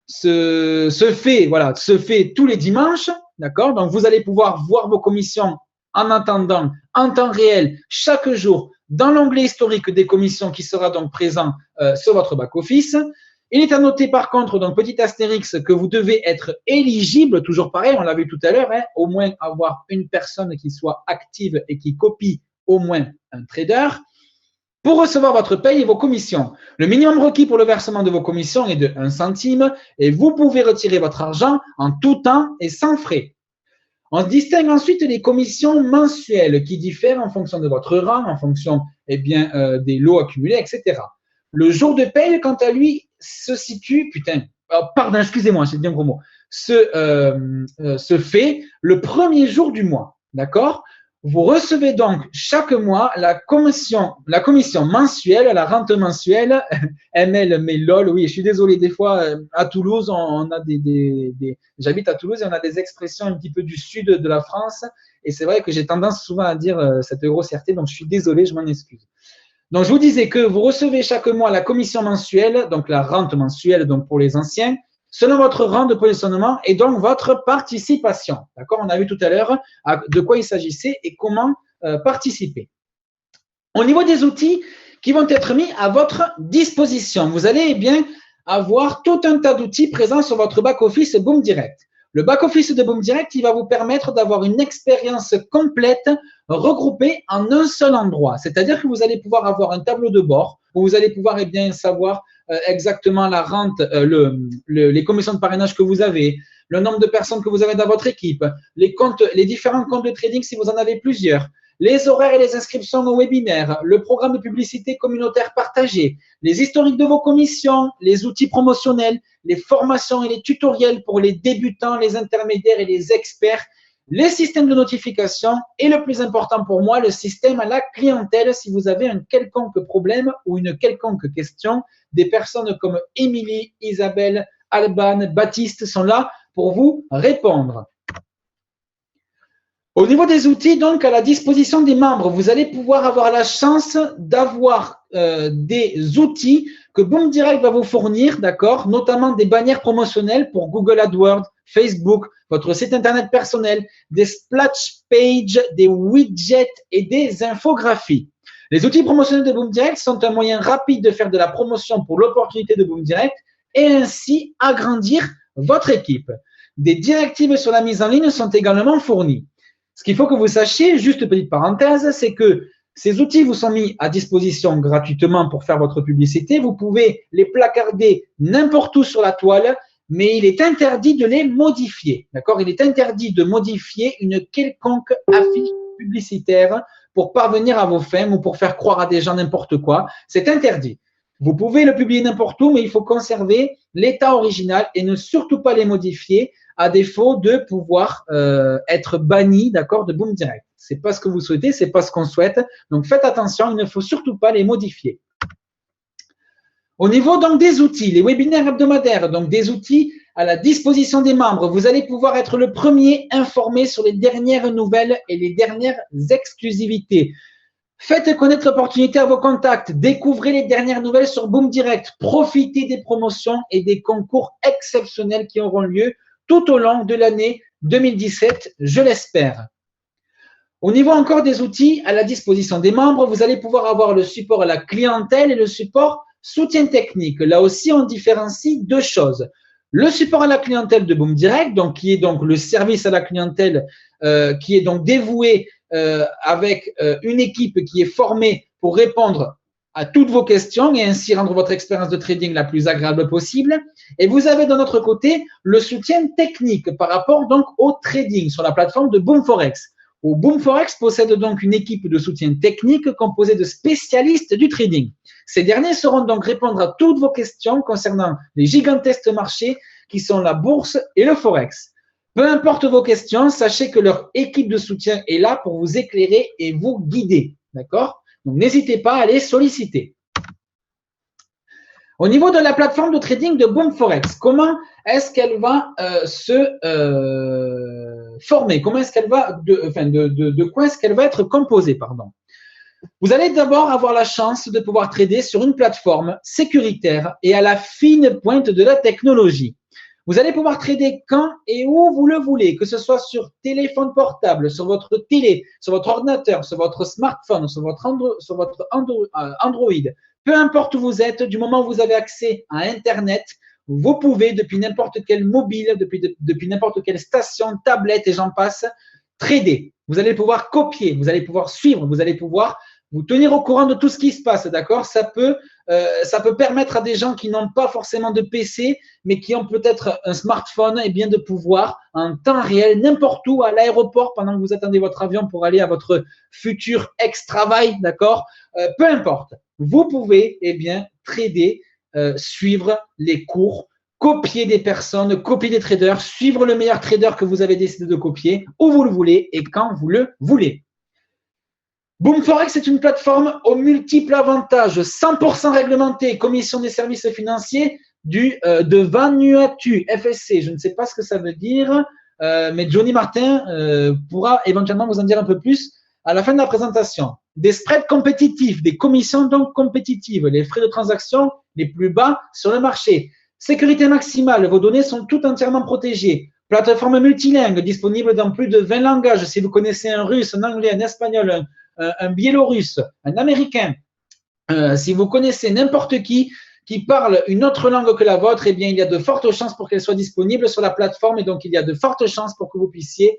se fait tous les dimanches, d'accord? Donc, vous allez pouvoir voir vos commissions en attendant, en temps réel, chaque jour, dans l'onglet historique des commissions qui sera donc présent sur votre back-office. Il est à noter par contre, donc petit astérix, que vous devez être éligible, toujours pareil, on l'a vu tout à l'heure, au moins avoir une personne qui soit active et qui copie au moins un trader. Pour recevoir votre paye et vos commissions, le minimum requis pour le versement de vos commissions est de 1 centime et vous pouvez retirer votre argent en tout temps et sans frais. On distingue ensuite les commissions mensuelles qui diffèrent en fonction de votre rang, en fonction des lots accumulés, etc. Le jour de paye, quant à lui, se situe, excusez-moi, c'est bien gros mot, se fait le premier jour du mois, d'accord? Vous recevez donc chaque mois la commission mensuelle, la rente mensuelle, ML, mais LOL, oui, je suis désolé, des fois, à Toulouse, on a j'habite à Toulouse et on a des expressions un petit peu du sud de la France, et c'est vrai que j'ai tendance souvent à dire cette grossièreté, donc je suis désolé, je m'en excuse. Donc, je vous disais que vous recevez chaque mois la commission mensuelle, donc la rente mensuelle, donc pour les anciens, selon votre rang de positionnement et donc votre participation. D'accord? On a vu tout à l'heure de quoi il s'agissait et comment participer. Au niveau des outils qui vont être mis à votre disposition, vous allez eh bien avoir tout un tas d'outils présents sur votre back-office Boom Direct. Le back-office de Boom Direct, il va vous permettre d'avoir une expérience complète regroupée en un seul endroit. C'est-à-dire que vous allez pouvoir avoir un tableau de bord où vous allez pouvoir eh bien, savoir exactement la rente, les commissions de parrainage que vous avez, le nombre de personnes que vous avez dans votre équipe, les différents comptes de trading si vous en avez plusieurs, les horaires et les inscriptions au webinaire, le programme de publicité communautaire partagé, les historiques de vos commissions, les outils promotionnels, les formations et les tutoriels pour les débutants, les intermédiaires et les experts, les systèmes de notification et le plus important pour moi, le système à la clientèle si vous avez un quelconque problème ou une quelconque question. Des personnes comme Émilie, Isabelle, Alban, Baptiste sont là pour vous répondre. Au niveau des outils, donc, à la disposition des membres, vous allez pouvoir avoir la chance d'avoir des outils que Boom Direct va vous fournir, d'accord, notamment des bannières promotionnelles pour Google AdWords, Facebook, votre site internet personnel, des splash pages, des widgets et des infographies. Les outils promotionnels de Boom Direct sont un moyen rapide de faire de la promotion pour l'opportunité de Boom Direct et ainsi agrandir votre équipe. Des directives sur la mise en ligne sont également fournies. Ce qu'il faut que vous sachiez, juste petite parenthèse, c'est que ces outils vous sont mis à disposition gratuitement pour faire votre publicité. Vous pouvez les placarder n'importe où sur la toile, mais il est interdit de les modifier. D'accord? Il est interdit de modifier une quelconque affiche publicitaire pour parvenir à vos fins ou pour faire croire à des gens n'importe quoi. C'est interdit. Vous pouvez le publier n'importe où, mais il faut conserver l'état original et ne surtout pas les modifier à défaut de pouvoir être banni, d'accord, de Boom Direct. C'est pas ce que vous souhaitez, c'est pas ce qu'on souhaite. Donc faites attention, il ne faut surtout pas les modifier. Au niveau donc des outils, les webinaires hebdomadaires, donc des outils à la disposition des membres, vous allez pouvoir être le premier informé sur les dernières nouvelles et les dernières exclusivités. Faites connaître l'opportunité à vos contacts, découvrez les dernières nouvelles sur Boom Direct, profitez des promotions et des concours exceptionnels qui auront lieu tout au long de l'année 2017, je l'espère. Au niveau encore des outils à la disposition des membres, vous allez pouvoir avoir le support à la clientèle et le support soutien technique. Là aussi, on différencie deux choses. Le support à la clientèle de Boom Direct, donc, qui est donc le service à la clientèle qui est donc dévoué avec une équipe qui est formée pour répondre à toutes vos questions et ainsi rendre votre expérience de trading la plus agréable possible. Et vous avez de notre côté le soutien technique par rapport donc au trading sur la plateforme de Boom Forex. Boom Forex possède donc une équipe de soutien technique composée de spécialistes du trading. Ces derniers sauront donc répondre à toutes vos questions concernant les gigantesques marchés qui sont la bourse et le Forex. Peu importe vos questions, sachez que leur équipe de soutien est là pour vous éclairer et vous guider. D'accord ? Donc, n'hésitez pas à les solliciter. Au niveau de la plateforme de trading de Boom Forex, comment est-ce qu'elle va se former? Comment est-ce qu'elle va, de quoi est-ce qu'elle va être composée, pardon? Vous allez d'abord avoir la chance de pouvoir trader sur une plateforme sécuritaire et à la fine pointe de la technologie. Vous allez pouvoir trader quand et où vous le voulez, que ce soit sur téléphone portable, sur votre télé, sur votre ordinateur, sur votre smartphone, sur votre Android. Peu importe où vous êtes, du moment où vous avez accès à Internet, vous pouvez, depuis n'importe quel mobile, depuis n'importe quelle station, tablette et j'en passe, trader. Vous allez pouvoir copier, vous allez pouvoir suivre, vous allez pouvoir vous tenir au courant de tout ce qui se passe, d'accord? Ça peut permettre à des gens qui n'ont pas forcément de PC, mais qui ont peut-être un smartphone, et bien de pouvoir, en temps réel, n'importe où, à l'aéroport, pendant que vous attendez votre avion pour aller à votre futur ex-travail, d'accord? Peu importe. Vous pouvez, eh bien, trader, suivre les cours, copier des personnes, copier des traders, suivre le meilleur trader que vous avez décidé de copier, où vous le voulez et quand vous le voulez. Boom Forex est une plateforme aux multiples avantages, 100% réglementée, commission des services financiers de Vanuatu, FSC. Je ne sais pas ce que ça veut dire, mais Johnny Martin pourra éventuellement vous en dire un peu plus à la fin de la présentation. Des spreads compétitifs, des commissions donc compétitives, les frais de transaction les plus bas sur le marché, Sécurité maximale, vos données sont toutes entièrement protégées. Plateforme multilingue, disponible dans plus de 20 langages. Si vous connaissez un russe, un anglais, un espagnol, un biélorusse, un américain, si vous connaissez n'importe qui parle une autre langue que la vôtre, eh bien, il y a de fortes chances pour qu'elle soit disponible sur la plateforme et donc il y a de fortes chances pour que vous puissiez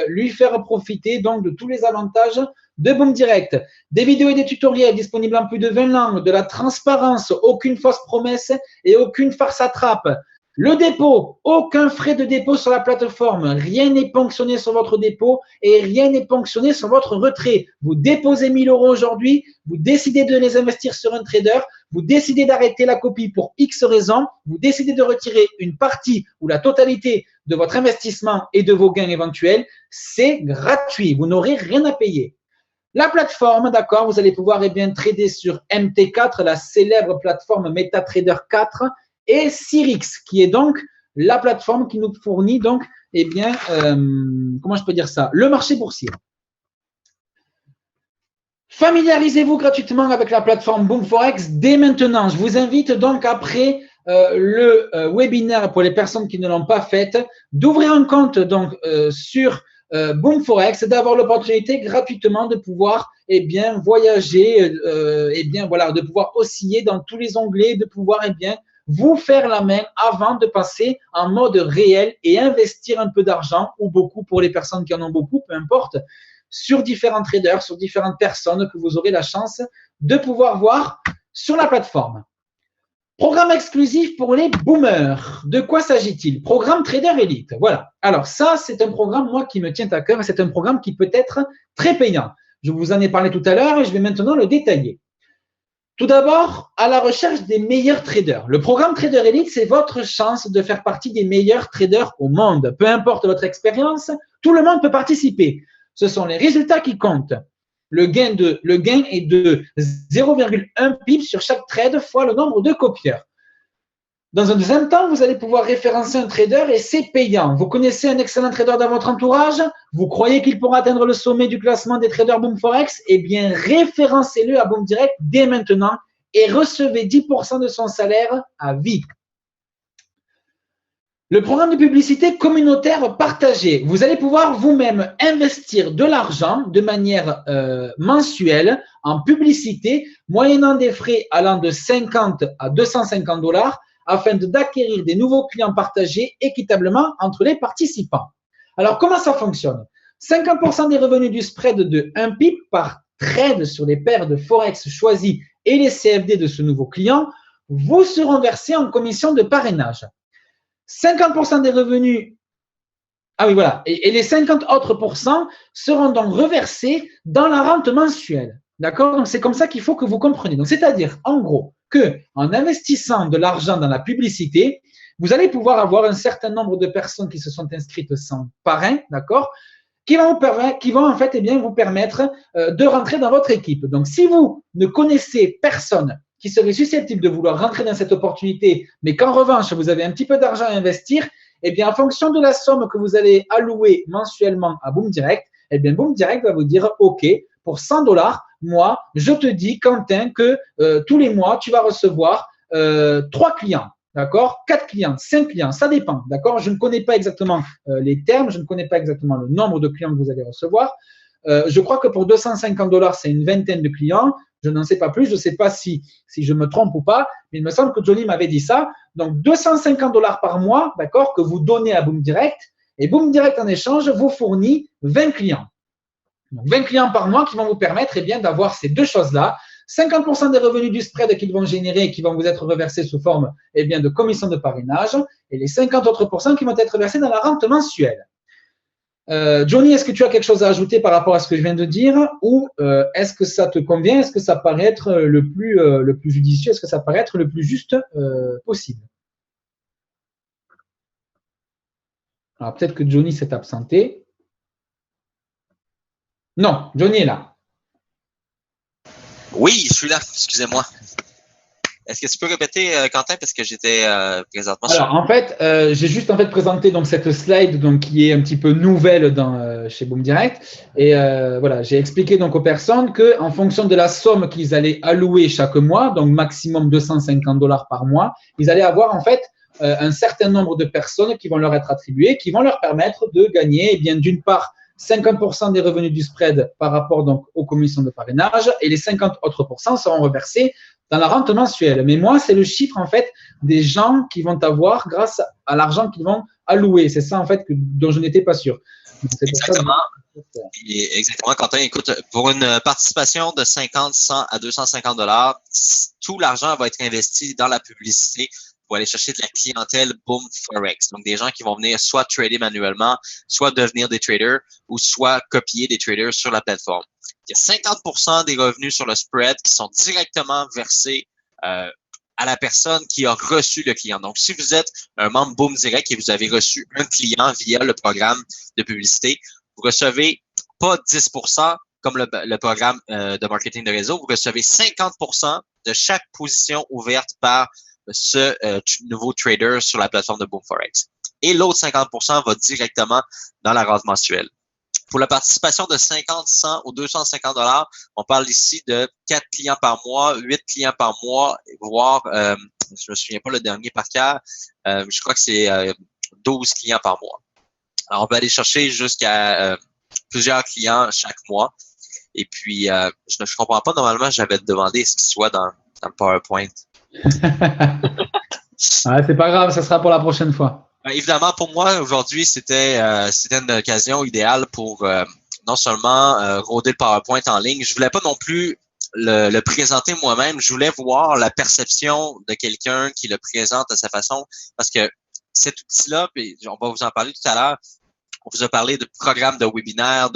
lui faire profiter donc de tous les avantages de Boom Direct. Des vidéos et des tutoriels disponibles en plus de 20 langues, de la transparence, aucune fausse promesse et aucune farce à trappe. Le dépôt, aucun frais de dépôt sur la plateforme, rien n'est ponctionné sur votre dépôt et rien n'est ponctionné sur votre retrait. Vous déposez 1 000 € aujourd'hui, vous décidez de les investir sur un trader, vous décidez d'arrêter la copie pour X raisons, vous décidez de retirer une partie ou la totalité de votre investissement et de vos gains éventuels, c'est gratuit, vous n'aurez rien à payer. La plateforme, d'accord, vous allez pouvoir trader sur MT4, la célèbre plateforme MetaTrader 4, et Cyrix, qui est donc la plateforme qui nous fournit donc, comment je peux dire ça, le marché boursier. Familiarisez-vous gratuitement avec la plateforme Boom Forex dès maintenant. Je vous invite donc après le webinaire pour les personnes qui ne l'ont pas fait, d'ouvrir un compte donc sur Boom Forex, d'avoir l'opportunité gratuitement de pouvoir voyager, de pouvoir osciller dans tous les onglets, de pouvoir vous faire la main avant de passer en mode réel et investir un peu d'argent ou beaucoup pour les personnes qui en ont beaucoup, peu importe, sur différents traders, sur différentes personnes que vous aurez la chance de pouvoir voir sur la plateforme. Programme exclusif pour les boomers. De quoi s'agit-il? Programme Trader Elite. Voilà. Alors ça, c'est un programme, moi, qui me tient à cœur et c'est un programme qui peut être très payant. Je vous en ai parlé tout à l'heure et je vais maintenant le détailler. Tout d'abord, à la recherche des meilleurs traders. Le programme Trader Elite, c'est votre chance de faire partie des meilleurs traders au monde. Peu importe votre expérience, tout le monde peut participer. Ce sont les résultats qui comptent. Le gain est de 0,1 pip sur chaque trade fois le nombre de copieurs. Dans un deuxième temps, vous allez pouvoir référencer un trader et c'est payant. Vous connaissez un excellent trader dans votre entourage? Vous croyez qu'il pourra atteindre le sommet du classement des traders Boom Forex? Eh bien, référencez-le à Boom Direct dès maintenant et recevez 10% de son salaire à vie. Le programme de publicité communautaire partagé. Vous allez pouvoir vous-même investir de l'argent de manière mensuelle en publicité, moyennant des frais allant de 50 à 250 $ afin d'acquérir des nouveaux clients partagés équitablement entre les participants. Alors, comment ça fonctionne? 50% des revenus du spread de 1 pip par trade sur les paires de Forex choisies et les CFD de ce nouveau client vous seront versés en commission de parrainage. 50% des revenus, et les 50 autres pourcents seront donc reversés dans la rente mensuelle. D'accord? Donc, c'est comme ça qu'il faut que vous compreniez. Donc, c'est-à-dire, en gros, qu'en investissant de l'argent dans la publicité, vous allez pouvoir avoir un certain nombre de personnes qui se sont inscrites sans parrain, d'accord? Qui vont vous permettre de rentrer dans votre équipe. Donc, si vous ne connaissez personne qui serait susceptible de vouloir rentrer dans cette opportunité, mais qu'en revanche, vous avez un petit peu d'argent à investir, eh bien, en fonction de la somme que vous allez allouer mensuellement à Boom Direct, eh bien, Boom Direct va vous dire, OK, pour 100 $, moi, je te dis, Quentin, que tous les mois, tu vas recevoir 3 clients, d'accord? 4 clients, 5 clients, ça dépend, d'accord? Je ne connais pas exactement les termes, je ne connais pas exactement le nombre de clients que vous allez recevoir. Je crois que pour 250 $, c'est une vingtaine de clients. Je n'en sais pas plus, je ne sais pas si je me trompe ou pas, mais il me semble que Johnny m'avait dit ça. Donc, 250 $ par mois, d'accord, que vous donnez à Boom Direct, et Boom Direct en échange vous fournit 20 clients. Donc, 20 clients par mois qui vont vous permettre d'avoir ces deux choses-là. 50% des revenus du spread qu'ils vont générer et qui vont vous être reversés sous forme de commission de parrainage, et les 50 autres pourcents qui vont être versés dans la rente mensuelle. Johnny, est-ce que tu as quelque chose à ajouter par rapport à ce que je viens de dire ou est-ce que ça te convient? Est-ce que ça paraît être le plus judicieux? Est-ce que ça paraît être le plus juste possible? Alors, peut-être que Johnny s'est absenté. Non, Johnny est là. Oui, je suis là. Excusez-moi. Est-ce que tu peux répéter, Quentin, parce que j'étais présentement sur… Alors, en fait, j'ai juste présenté donc cette slide qui est un petit peu nouvelle chez Boom Direct. Et voilà, j'ai expliqué donc aux personnes qu'en fonction de la somme qu'ils allaient allouer chaque mois, donc maximum 250 $ par mois, ils allaient avoir en fait un certain nombre de personnes qui vont leur être attribuées, qui vont leur permettre de gagner, eh bien, d'une part, 50% des revenus du spread par rapport donc aux commissions de parrainage et les 50 autres pourcents seront reversés dans la rente mensuelle. Mais moi, c'est le chiffre en fait des gens qui vont avoir grâce à l'argent qu'ils vont allouer. C'est ça en fait dont je n'étais pas sûr. Exactement. Exactement, Quentin. Écoute, pour une participation de 50, 100 à 250 $, tout l'argent va être investi dans la publicité pour aller chercher de la clientèle Boom Forex. Donc, des gens qui vont venir soit trader manuellement, soit devenir des traders ou soit copier des traders sur la plateforme. Il y a 50% des revenus sur le spread qui sont directement versés à la personne qui a reçu le client. Donc, si vous êtes un membre Boom Direct et vous avez reçu un client via le programme de publicité, vous recevez pas 10% comme le programme de marketing de réseau, vous recevez 50% de chaque position ouverte par ce nouveau trader sur la plateforme de Boom Forex. Et l'autre 50% va directement dans la rente mensuelle. Pour la participation de 50, 100 ou 250 $, on parle ici de 4 clients par mois, 8 clients par mois, voire, je me souviens pas le dernier par cœur, je crois que c'est 12 clients par mois. Alors, on peut aller chercher jusqu'à plusieurs clients chaque mois. Et puis, je comprends pas, normalement, j'avais demandé ce qu'il soit dans le PowerPoint. C'est pas grave, ça sera pour la prochaine fois. Évidemment, pour moi, aujourd'hui, c'était une occasion idéale pour non seulement rôder le PowerPoint en ligne, je voulais pas non plus le présenter moi-même, je voulais voir la perception de quelqu'un qui le présente à sa façon, parce que cet outil-là, puis on va vous en parler tout à l'heure, on vous a parlé de programmes de webinaire,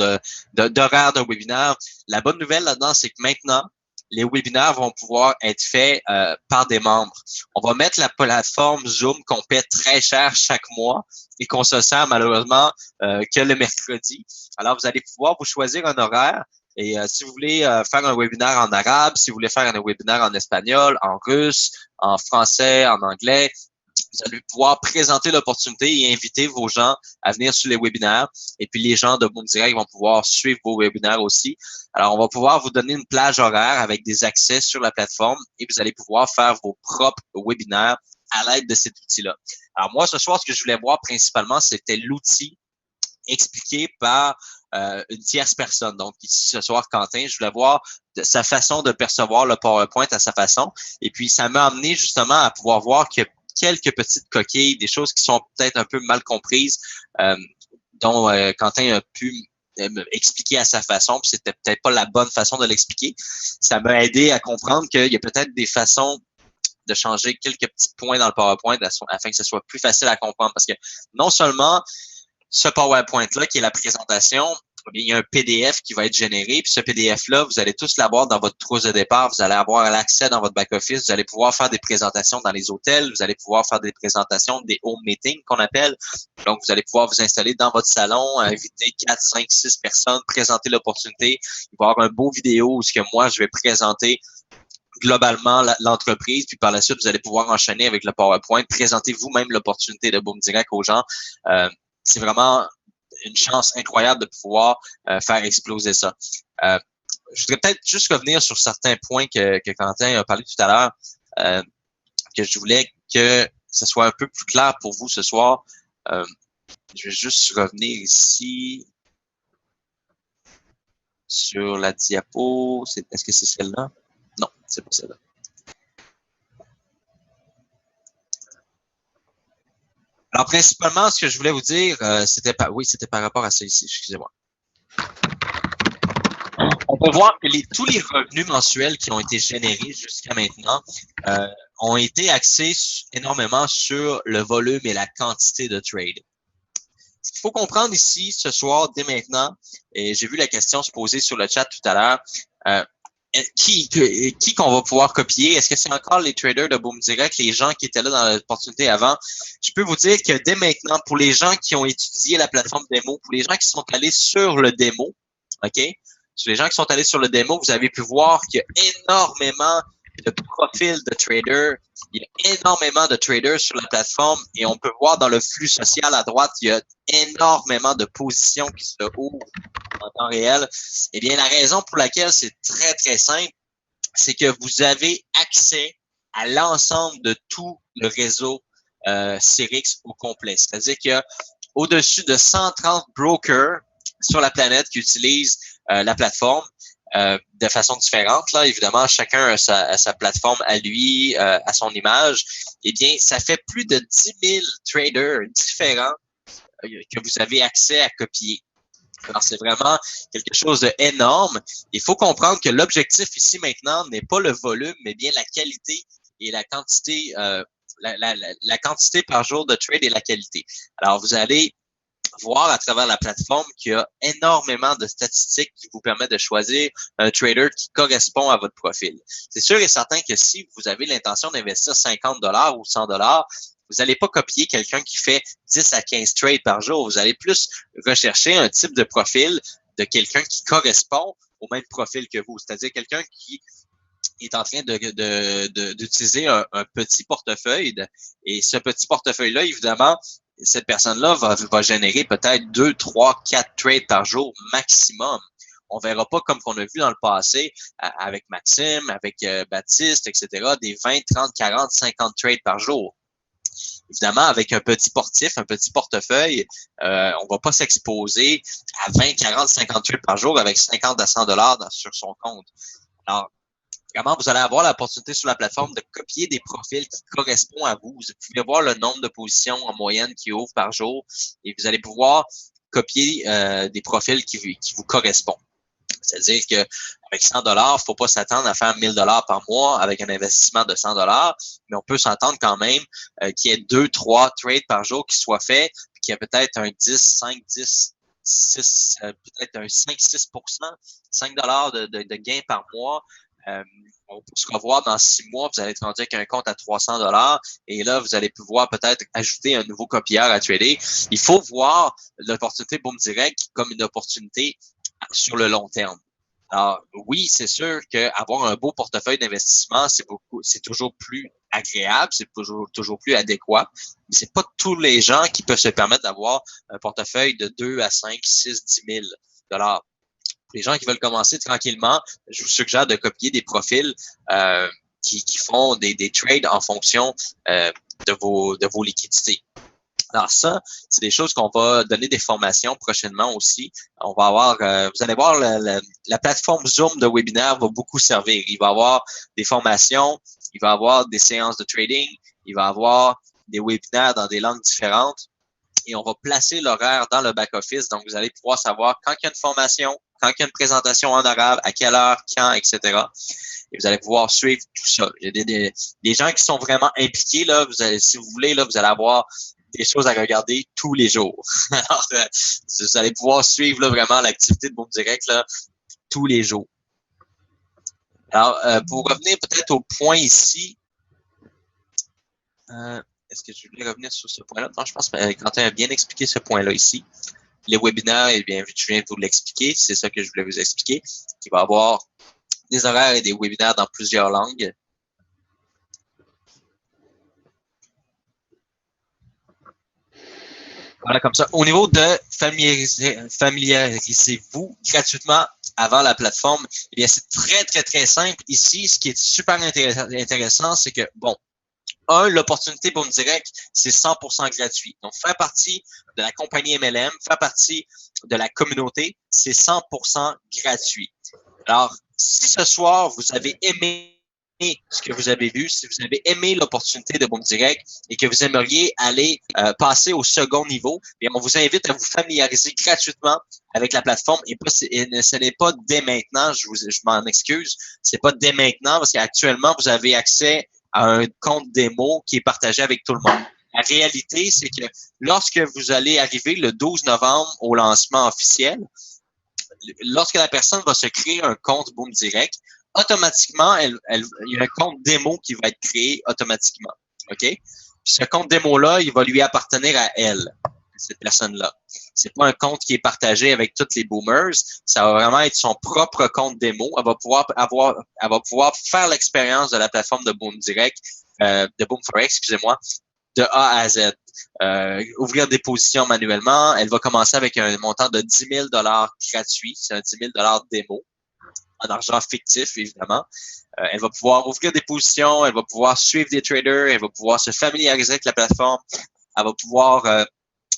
d'horaires de webinaire. La bonne nouvelle là-dedans, c'est que maintenant, les webinaires vont pouvoir être faits par des membres. On va mettre la plateforme Zoom qu'on paie très cher chaque mois et qu'on se sert malheureusement que le mercredi. Alors, vous allez pouvoir vous choisir un horaire et si vous voulez faire un webinaire en arabe, si vous voulez faire un webinaire en espagnol, en russe, en français, en anglais, vous allez pouvoir présenter l'opportunité et inviter vos gens à venir sur les webinaires. Et puis, les gens de Boom Direct vont pouvoir suivre vos webinaires aussi. Alors, on va pouvoir vous donner une plage horaire avec des accès sur la plateforme et vous allez pouvoir faire vos propres webinaires à l'aide de cet outil-là. Alors, moi, ce soir, ce que je voulais voir principalement, c'était l'outil expliqué par une tierce personne. Donc, ici, ce soir, Quentin, je voulais voir sa façon de percevoir le PowerPoint à sa façon. Et puis, ça m'a amené justement à pouvoir voir que quelques petites coquilles, des choses qui sont peut-être un peu mal comprises, dont Quentin a pu expliquer à sa façon, puis c'était peut-être pas la bonne façon de l'expliquer. Ça m'a aidé à comprendre qu'il y a peut-être des façons de changer quelques petits points dans le PowerPoint afin que ce soit plus facile à comprendre. Parce que non seulement ce PowerPoint-là, qui est la présentation, il y a un PDF qui va être généré, puis ce PDF-là, vous allez tous l'avoir dans votre trousse de départ, vous allez avoir l'accès dans votre back-office, vous allez pouvoir faire des présentations dans les hôtels, vous allez pouvoir faire des présentations, des home meetings qu'on appelle. Donc, vous allez pouvoir vous installer dans votre salon, inviter 4, 5, 6 personnes, présenter l'opportunité. Il va y avoir un beau vidéo où ce que moi, je vais présenter globalement l'entreprise, puis par la suite, vous allez pouvoir enchaîner avec le PowerPoint, présenter vous-même l'opportunité de Boom Direct aux gens. C'est vraiment une chance incroyable de pouvoir faire exploser ça. Je voudrais peut-être juste revenir sur certains points que Quentin a parlé tout à l'heure, que je voulais que ce soit un peu plus clair pour vous ce soir. Je vais juste revenir ici sur la diapo. Est-ce que c'est celle-là? Non, c'est pas celle-là. Alors, principalement, ce que je voulais vous dire, c'était par rapport à ça ici, excusez-moi. On peut voir que tous les revenus mensuels qui ont été générés jusqu'à maintenant ont été axés énormément sur le volume et la quantité de trade. Ce qu'il faut comprendre ici, ce soir, dès maintenant, et j'ai vu la question se poser sur le chat tout à l'heure, qui qu'on va pouvoir copier? Est-ce que c'est encore les traders de Boom Direct, les gens qui étaient là dans l'opportunité avant? Je peux vous dire que dès maintenant, pour les gens qui ont étudié la plateforme démo, pour les gens qui sont allés sur le démo, OK? Sur les gens qui sont allés sur le démo, vous avez pu voir qu'il y a énormément de profils de traders. Il y a énormément de traders sur la plateforme et on peut voir dans le flux social à droite, il y a énormément de positions qui se ouvrent en temps réel. Eh bien, la raison pour laquelle c'est très, très simple, c'est que vous avez accès à l'ensemble de tout le réseau CRX au complet. C'est-à-dire qu'il y a au-dessus de 130 brokers sur la planète qui utilisent la plateforme de façon différente. Là, évidemment, chacun a sa plateforme à lui, à son image. Eh bien, ça fait plus de 10 000 traders différents que vous avez accès à copier. Alors, c'est vraiment quelque chose d'énorme. Il faut comprendre que l'objectif ici maintenant n'est pas le volume, mais bien la qualité et la quantité, la quantité par jour de trade et la qualité. Alors, vous allez voir à travers la plateforme qu'il y a énormément de statistiques qui vous permettent de choisir un trader qui correspond à votre profil. C'est sûr et certain que si vous avez l'intention d'investir 50$ ou 100$, vous n'allez pas copier quelqu'un qui fait 10 à 15 trades par jour. Vous allez plus rechercher un type de profil de quelqu'un qui correspond au même profil que vous. C'est-à-dire quelqu'un qui est en train d'utiliser un petit portefeuille. Et ce petit portefeuille-là, évidemment, cette personne-là va générer peut-être 2, 3, 4 trades par jour maximum. On verra pas comme qu'on a vu dans le passé avec Maxime, avec Baptiste, etc., des 20, 30, 40, 50 trades par jour. Évidemment, avec un petit portif, un petit portefeuille, on va pas s'exposer à 20, 40, 50 trades par jour avec 50 à 100$ sur son compte. Alors, vraiment, vous allez avoir l'opportunité sur la plateforme de copier des profils qui correspondent à vous. Vous pouvez voir le nombre de positions en moyenne qui ouvrent par jour et vous allez pouvoir copier des profils qui vous correspondent. C'est-à-dire que avec 100$, faut pas s'attendre à faire 1000$ par mois avec un investissement de 100$, mais on peut s'entendre quand même qu'il y ait 2, 3 trades par jour qui soient faits, puis qu'il y a peut-être un 10, 5, 10, 6, peut-être un 5, 6%, $5 de gain par mois. On peut se revoir dans 6 mois, vous allez être rendu avec un compte à 300$ et là, vous allez pouvoir peut-être ajouter un nouveau copieur à trader. Il faut voir l'opportunité Boom Direct comme une opportunité sur le long terme. Alors, oui, c'est sûr qu'avoir un beau portefeuille d'investissement, c'est toujours plus agréable, c'est toujours plus adéquat. Mais c'est pas tous les gens qui peuvent se permettre d'avoir un portefeuille de 2 à 5, 6, 10 000$. Pour les gens qui veulent commencer tranquillement, je vous suggère de copier des profils qui font des trades en fonction de vos liquidités. Alors ça, c'est des choses qu'on va donner des formations prochainement aussi. On va avoir, vous allez voir, la plateforme Zoom de webinaire va beaucoup servir. Il va y avoir des formations, il va y avoir des séances de trading, il va y avoir des webinaires dans des langues différentes et on va placer l'horaire dans le back-office. Donc, vous allez pouvoir savoir quand il y a une formation, quand il y a une présentation en arabe, à quelle heure, quand, etc. Et vous allez pouvoir suivre tout ça. Il y a des gens qui sont vraiment impliqués, là. Si vous voulez, là, vous allez avoir des choses à regarder tous les jours. Alors, vous allez pouvoir suivre là, vraiment l'activité de Boom Direct là, tous les jours. Alors, pour revenir peut-être au point ici, est-ce que je voulais revenir sur ce point-là? Non, je pense que Quentin a bien expliqué ce point-là ici. Les webinaires, eh bien, je viens de vous l'expliquer. C'est ça que je voulais vous expliquer. Il va y avoir des horaires et des webinaires dans plusieurs langues. Voilà, comme ça. Au niveau de familiarisez-vous gratuitement avant la plateforme, eh bien, c'est très, très, très simple. Ici, ce qui est super intéressant, c'est que, bon, l'opportunité Boom Direct, c'est 100% gratuit. Donc, faire partie de la compagnie MLM, faire partie de la communauté, c'est 100% gratuit. Alors, si ce soir, vous avez aimé ce que vous avez vu, si vous avez aimé l'opportunité de Boom Direct et que vous aimeriez aller passer au second niveau, bien, on vous invite à vous familiariser gratuitement avec la plateforme et ce n'est pas dès maintenant, je m'en excuse, c'est pas dès maintenant parce qu'actuellement, vous avez accès à un compte démo qui est partagé avec tout le monde. La réalité, c'est que lorsque vous allez arriver le 12 novembre au lancement officiel, lorsque la personne va se créer un compte Boom Direct, automatiquement, il y a un compte démo qui va être créé automatiquement. OK? Puis ce compte démo-là, il va lui appartenir à elle, cette personne-là. C'est pas un compte qui est partagé avec toutes les boomers. Ça va vraiment être son propre compte démo. Elle va pouvoir faire l'expérience de la plateforme de Boom Direct, de Boom Forex, excusez-moi, de A à Z. Ouvrir des positions manuellement. Elle va commencer avec un montant de 10 000$ gratuit. C'est un 10 000$ démo. en argent fictif, évidemment. Elle va pouvoir ouvrir des positions, elle va pouvoir suivre des traders, elle va pouvoir se familiariser avec la plateforme, elle va pouvoir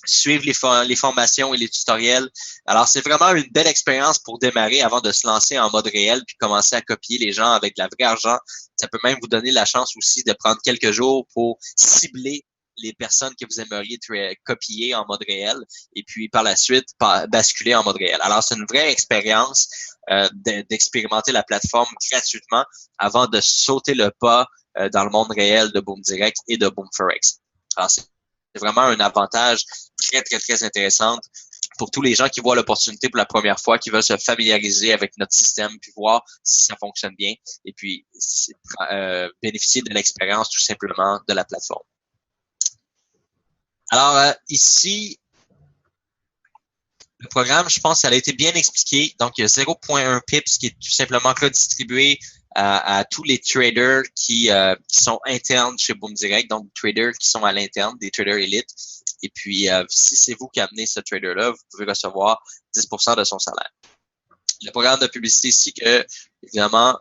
suivre les formations et les tutoriels. Alors, c'est vraiment une belle expérience pour démarrer avant de se lancer en mode réel puis commencer à copier les gens avec de la vraie argent. Ça peut même vous donner la chance aussi de prendre quelques jours pour cibler les personnes que vous aimeriez copier en mode réel et puis par la suite basculer en mode réel. Alors, c'est une vraie expérience d'expérimenter la plateforme gratuitement avant de sauter le pas dans le monde réel de Boom Direct et de Boom Forex. Alors, c'est vraiment un avantage très, très, très intéressant pour tous les gens qui voient l'opportunité pour la première fois, qui veulent se familiariser avec notre système, puis voir si ça fonctionne bien, et puis bénéficier de l'expérience tout simplement de la plateforme. Alors, ici, le programme, je pense, ça a été bien expliqué. Donc, il y a 0.1 pips qui est tout simplement redistribué à tous les traders qui sont internes chez Boom Direct, donc traders qui sont à l'interne, des traders élites. Et puis, si c'est vous qui amenez ce trader-là, vous pouvez recevoir 10% de son salaire. Le programme de publicité ici, évidemment,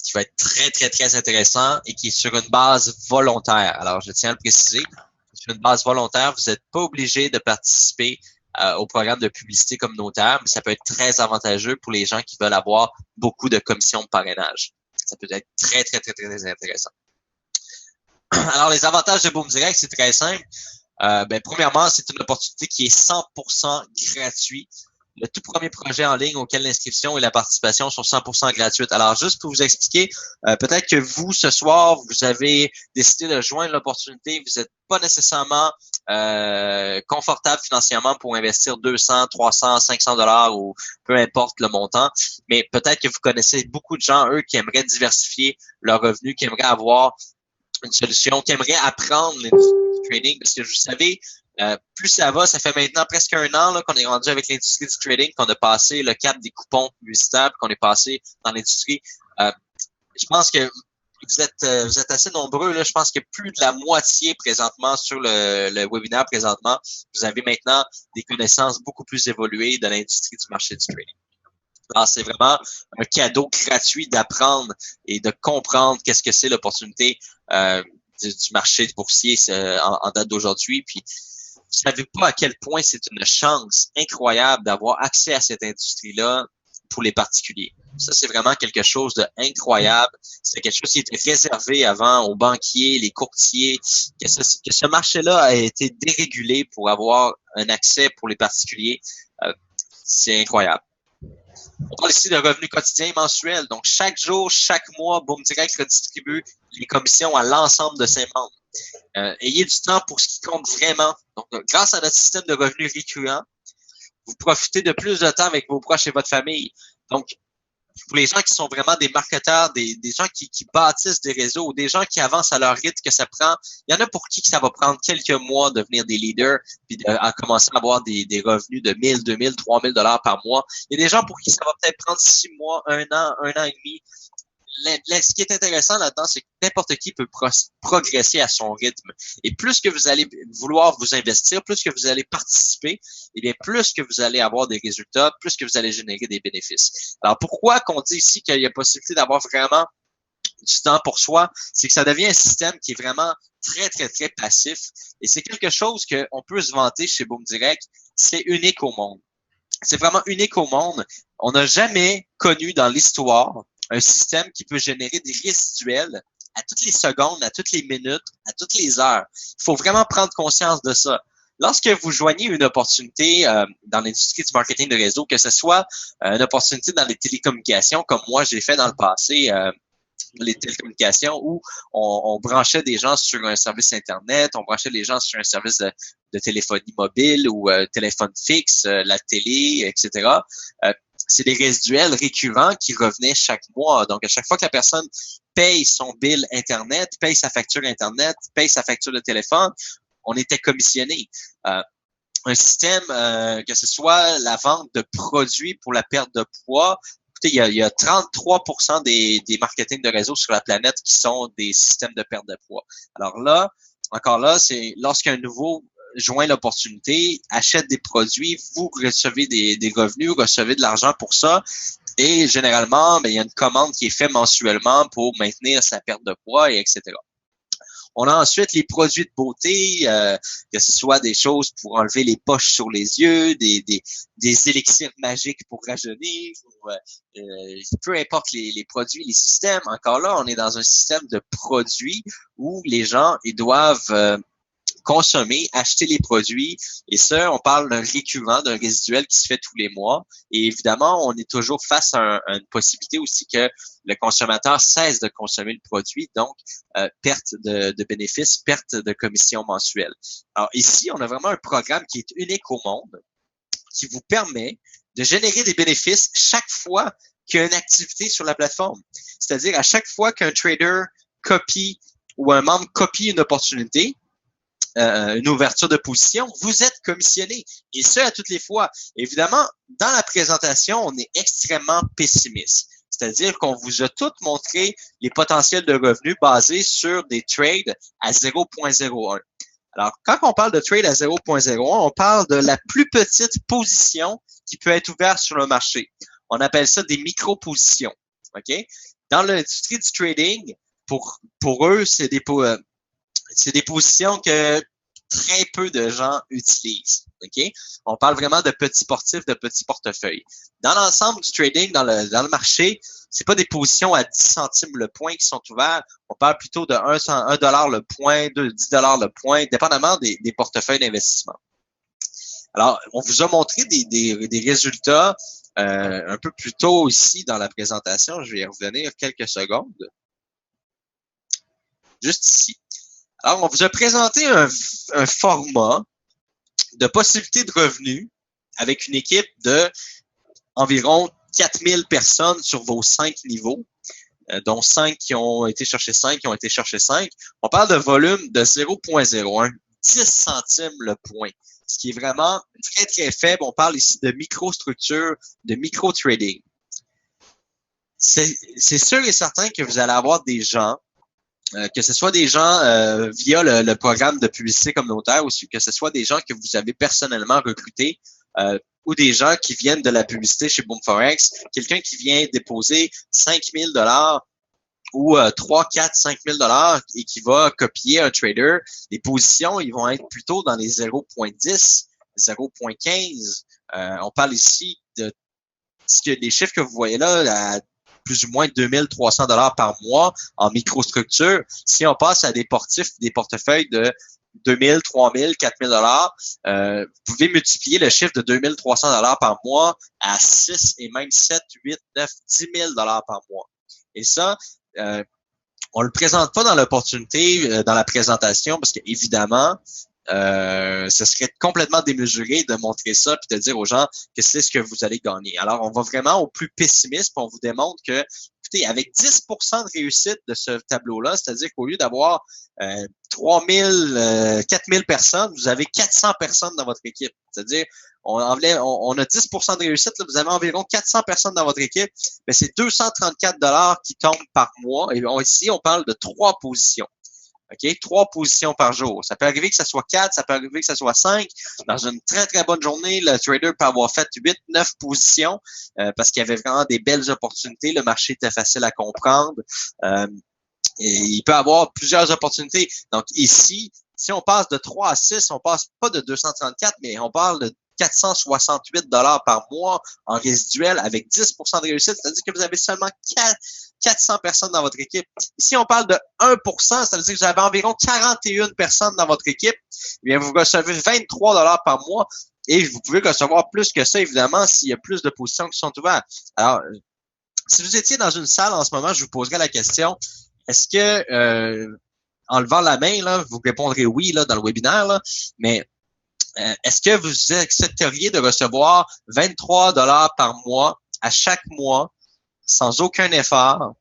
qui va être très, très, très intéressant et qui est sur une base volontaire. Alors, je tiens à le préciser, sur une base volontaire, vous n'êtes pas obligé de participer au programme de publicité communautaire, mais ça peut être très avantageux pour les gens qui veulent avoir beaucoup de commissions de parrainage. Ça peut être très, très, très, très intéressant. Alors, les avantages de Boom Direct, c'est très simple. Premièrement, c'est une opportunité qui est 100% gratuite. Le tout premier projet en ligne auquel l'inscription et la participation sont 100% gratuites. Alors, juste pour vous expliquer, peut-être que vous, ce soir, vous avez décidé de joindre l'opportunité, vous n'êtes pas nécessairement confortable financièrement pour investir 200, 300, 500 dollars ou peu importe le montant, mais peut-être que vous connaissez beaucoup de gens, eux, qui aimeraient diversifier leurs revenus, qui aimeraient avoir une solution, qui aimeraient apprendre l'industrie du trading, parce que vous savez, plus ça va, ça fait maintenant presque un an là, qu'on est rendu avec l'industrie du trading, qu'on a passé le cap des coupons publicitaires, qu'on est passé dans l'industrie. Je pense que vous êtes assez nombreux. Là, je pense que plus de la moitié présentement sur le webinaire présentement, vous avez maintenant des connaissances beaucoup plus évoluées de l'industrie du marché du trading. Alors, c'est vraiment un cadeau gratuit d'apprendre et de comprendre qu'est-ce que c'est l'opportunité du marché boursier en date d'aujourd'hui. Puis, vous savez pas à quel point c'est une chance incroyable d'avoir accès à cette industrie-là pour les particuliers. Ça, c'est vraiment quelque chose d'incroyable. C'est quelque chose qui était réservé avant aux banquiers, les courtiers, que ce marché-là a été dérégulé pour avoir un accès pour les particuliers. C'est incroyable. On parle ici de revenus quotidiens et mensuels. Donc, chaque jour, chaque mois, Boom Direct redistribue les commissions à l'ensemble de ses membres. Ayez du temps pour ce qui compte vraiment. Donc, grâce à notre système de revenus récurrents, vous profitez de plus de temps avec vos proches et votre famille. Donc, pour les gens qui sont vraiment des marketeurs, des gens qui bâtissent des réseaux, ou des gens qui avancent à leur rythme que ça prend, il y en a pour qui ça va prendre quelques mois de devenir des leaders, puis à commencer à avoir des revenus de 1000, 2000, 3000 dollars par mois. Il y a des gens pour qui ça va peut-être prendre 6 mois, un an et demi. Ce qui est intéressant là-dedans, c'est que n'importe qui peut progresser à son rythme. Et plus que vous allez vouloir vous investir, plus que vous allez participer, et bien plus que vous allez avoir des résultats, plus que vous allez générer des bénéfices. Alors, pourquoi qu'on dit ici qu'il y a possibilité d'avoir vraiment du temps pour soi? C'est que ça devient un système qui est vraiment très, très, très passif. Et c'est quelque chose qu'on peut se vanter chez Boom Direct. C'est unique au monde. C'est vraiment unique au monde. On n'a jamais connu dans l'histoire un système qui peut générer des résiduels à toutes les secondes, à toutes les minutes, à toutes les heures. Il faut vraiment prendre conscience de ça. Lorsque vous joignez une opportunité dans l'industrie du marketing de réseau, que ce soit une opportunité dans les télécommunications, comme moi j'ai fait dans le passé, les télécommunications, où on branchait des gens sur un service Internet, on branchait les gens sur un service de téléphonie mobile ou téléphone fixe, la télé, etc. C'est des résiduels récurrents qui revenaient chaque mois. Donc, à chaque fois que la personne paye son bill Internet, paye sa facture Internet, paye sa facture de téléphone, on était commissionné. Un système, que ce soit la vente de produits pour la perte de poids, écoutez, il y a 33% des marketing de réseau sur la planète qui sont des systèmes de perte de poids. Alors là, encore là, c'est lorsqu'un nouveau joint l'opportunité, achète des produits, vous recevez des revenus, recevez de l'argent pour ça. Et généralement, il y a une commande qui est faite mensuellement pour maintenir sa perte de poids, et etc. On a ensuite les produits de beauté, que ce soit des choses pour enlever les poches sur les yeux, des élixirs magiques pour rajeunir, ou, peu importe les produits, les systèmes. Encore là, on est dans un système de produits où les gens ils doivent consommer, acheter les produits. Et ça, on parle d'un récurrent, d'un résiduel qui se fait tous les mois. Et évidemment, on est toujours face à une possibilité aussi que le consommateur cesse de consommer le produit, donc perte de bénéfices, perte de commission mensuelle. Alors ici, on a vraiment un programme qui est unique au monde, qui vous permet de générer des bénéfices chaque fois qu'il y a une activité sur la plateforme. C'est-à-dire à chaque fois qu'un trader copie ou un membre copie une opportunité, une ouverture de position, vous êtes commissionné. Et ce, à toutes les fois. Évidemment, dans la présentation, on est extrêmement pessimiste. C'est-à-dire qu'on vous a tout montré les potentiels de revenus basés sur des trades à 0.01. Alors, quand on parle de trade à 0.01, on parle de la plus petite position qui peut être ouverte sur le marché. On appelle ça des micro-positions. OK? Dans l'industrie du trading, pour eux, c'est des positions que très peu de gens utilisent. OK? On parle vraiment de petits sportifs, de petits portefeuilles. Dans l'ensemble du trading, dans le marché, c'est pas des positions à 10 centimes le point qui sont ouvertes. On parle plutôt de 1 dollar le point, 10 dollars le point, dépendamment des portefeuilles d'investissement. Alors, on vous a montré des résultats un peu plus tôt ici dans la présentation. Je vais y revenir quelques secondes. Juste ici. Alors, on vous a présenté un format de possibilités de revenus avec une équipe de environ 4000 personnes sur vos 5 niveaux, dont 5 qui ont été chercher 5, qui ont été chercher 5. On parle de volume de 0.01, 10 centimes le point, ce qui est vraiment très, très faible. On parle ici de microstructure, de micro-trading. C'est sûr et certain que vous allez avoir des gens que ce soit des gens via le programme de publicité communautaire ou que ce soit des gens que vous avez personnellement recrutés ou des gens qui viennent de la publicité chez Boom Forex, quelqu'un qui vient déposer 5 000 $ ou 3, 4, 5 000 $ et qui va copier un trader, les positions, ils vont être plutôt dans les 0.10, 0.15. On parle ici de des chiffres que vous voyez là, à plus ou moins 2300 $ par mois en microstructure. Si on passe à des portefeuilles de 2000, 3000, 4000 $, vous pouvez multiplier le chiffre de 2300 $ par mois à 6 et même 7, 8, 9, 10 000 $ par mois. Et ça, on le présente pas dans l'opportunité, dans la présentation, parce que évidemment, ce serait complètement démesuré de montrer ça puis de dire aux gens que c'est ce que vous allez gagner. Alors, on va vraiment au plus pessimiste puis on vous démontre que, écoutez, avec 10% de réussite de ce tableau-là, c'est-à-dire qu'au lieu d'avoir 3000, 4000 personnes, vous avez 400 personnes dans votre équipe. C'est-à-dire, on a 10% de réussite, là, vous avez environ 400 personnes dans votre équipe, mais c'est 234 $ qui tombent par mois. Et ici, on parle de 3 positions. OK? 3 positions par jour. Ça peut arriver que ça soit 4, ça peut arriver que ça soit 5. Dans une très, très bonne journée, le trader peut avoir fait 8, 9 positions parce qu'il y avait vraiment des belles opportunités. Le marché était facile à comprendre. Et il peut avoir plusieurs opportunités. Donc ici, si on passe de 3 à 6, on passe pas de 234, mais on parle de 468 $ par mois en résiduel avec 10% de réussite. C'est-à-dire que vous avez seulement 400 personnes dans votre équipe. Ici, on parle de 1%, ça veut dire que vous avez environ 41 personnes dans votre équipe. Eh bien, vous recevez 23 $ par mois et vous pouvez recevoir plus que ça, évidemment, s'il y a plus de positions qui sont ouvertes. Alors, si vous étiez dans une salle en ce moment, je vous poserais la question, est-ce que, en levant la main, là, vous répondrez oui là, dans le webinaire, là, mais est-ce que vous accepteriez de recevoir 23 $ par mois à chaque mois sans aucun effort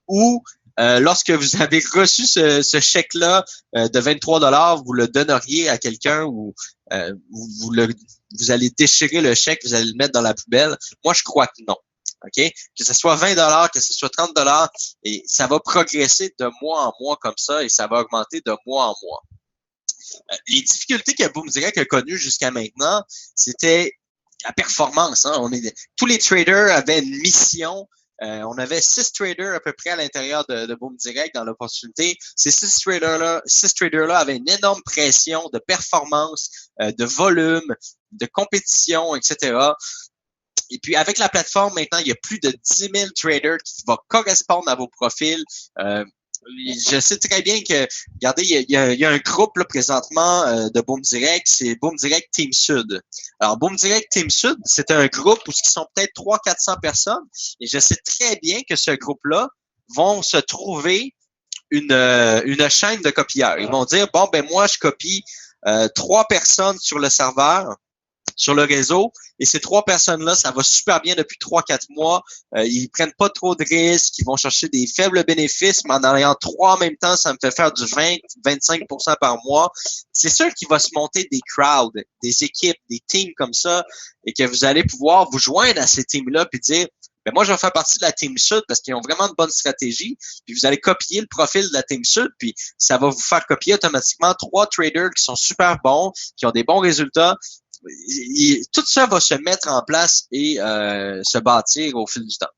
ou lorsque vous avez reçu ce chèque-là de 23 $, vous le donneriez à quelqu'un ou vous allez déchirer le chèque, vous allez le mettre dans la poubelle? Moi, je crois que non. OK? Que ce soit 20 $, que ce soit 30 $, et ça va progresser de mois en mois comme ça et ça va augmenter de mois en mois. Les difficultés que Boom Direct a connues jusqu'à maintenant, c'était la performance. Hein. Tous les traders avaient une mission. On avait 6 traders à peu près à l'intérieur de Boom Direct dans l'opportunité. Ces 6 traders-là avaient une énorme pression de performance, de volume, de compétition, etc. Et puis, avec la plateforme, maintenant, il y a plus de 10 000 traders qui vont correspondre à vos profils. Je sais très bien que, regardez, il y a un groupe là, présentement de Boom Direct, c'est Boom Direct Team Sud. Alors, Boom Direct Team Sud, c'est un groupe où ils sont peut-être 300-400 personnes. Et je sais très bien que ce groupe-là vont se trouver une chaîne de copieurs. Ils vont dire, bon, ben moi, je copie 3 personnes sur le serveur, sur le réseau, et ces 3 personnes-là, ça va super bien depuis 3-4 mois. Ils prennent pas trop de risques, ils vont chercher des faibles bénéfices, mais en ayant 3 en même temps, ça me fait faire du 20-25% par mois. C'est sûr qu'il va se monter des crowds, des équipes, des teams comme ça, et que vous allez pouvoir vous joindre à ces teams-là puis dire, ben moi, je vais faire partie de la Team Sud parce qu'ils ont vraiment de bonnes stratégies. Puis vous allez copier le profil de la Team Sud, puis ça va vous faire copier automatiquement 3 traders qui sont super bons, qui ont des bons résultats. Tout ça va se mettre en place et se bâtir au fil du temps.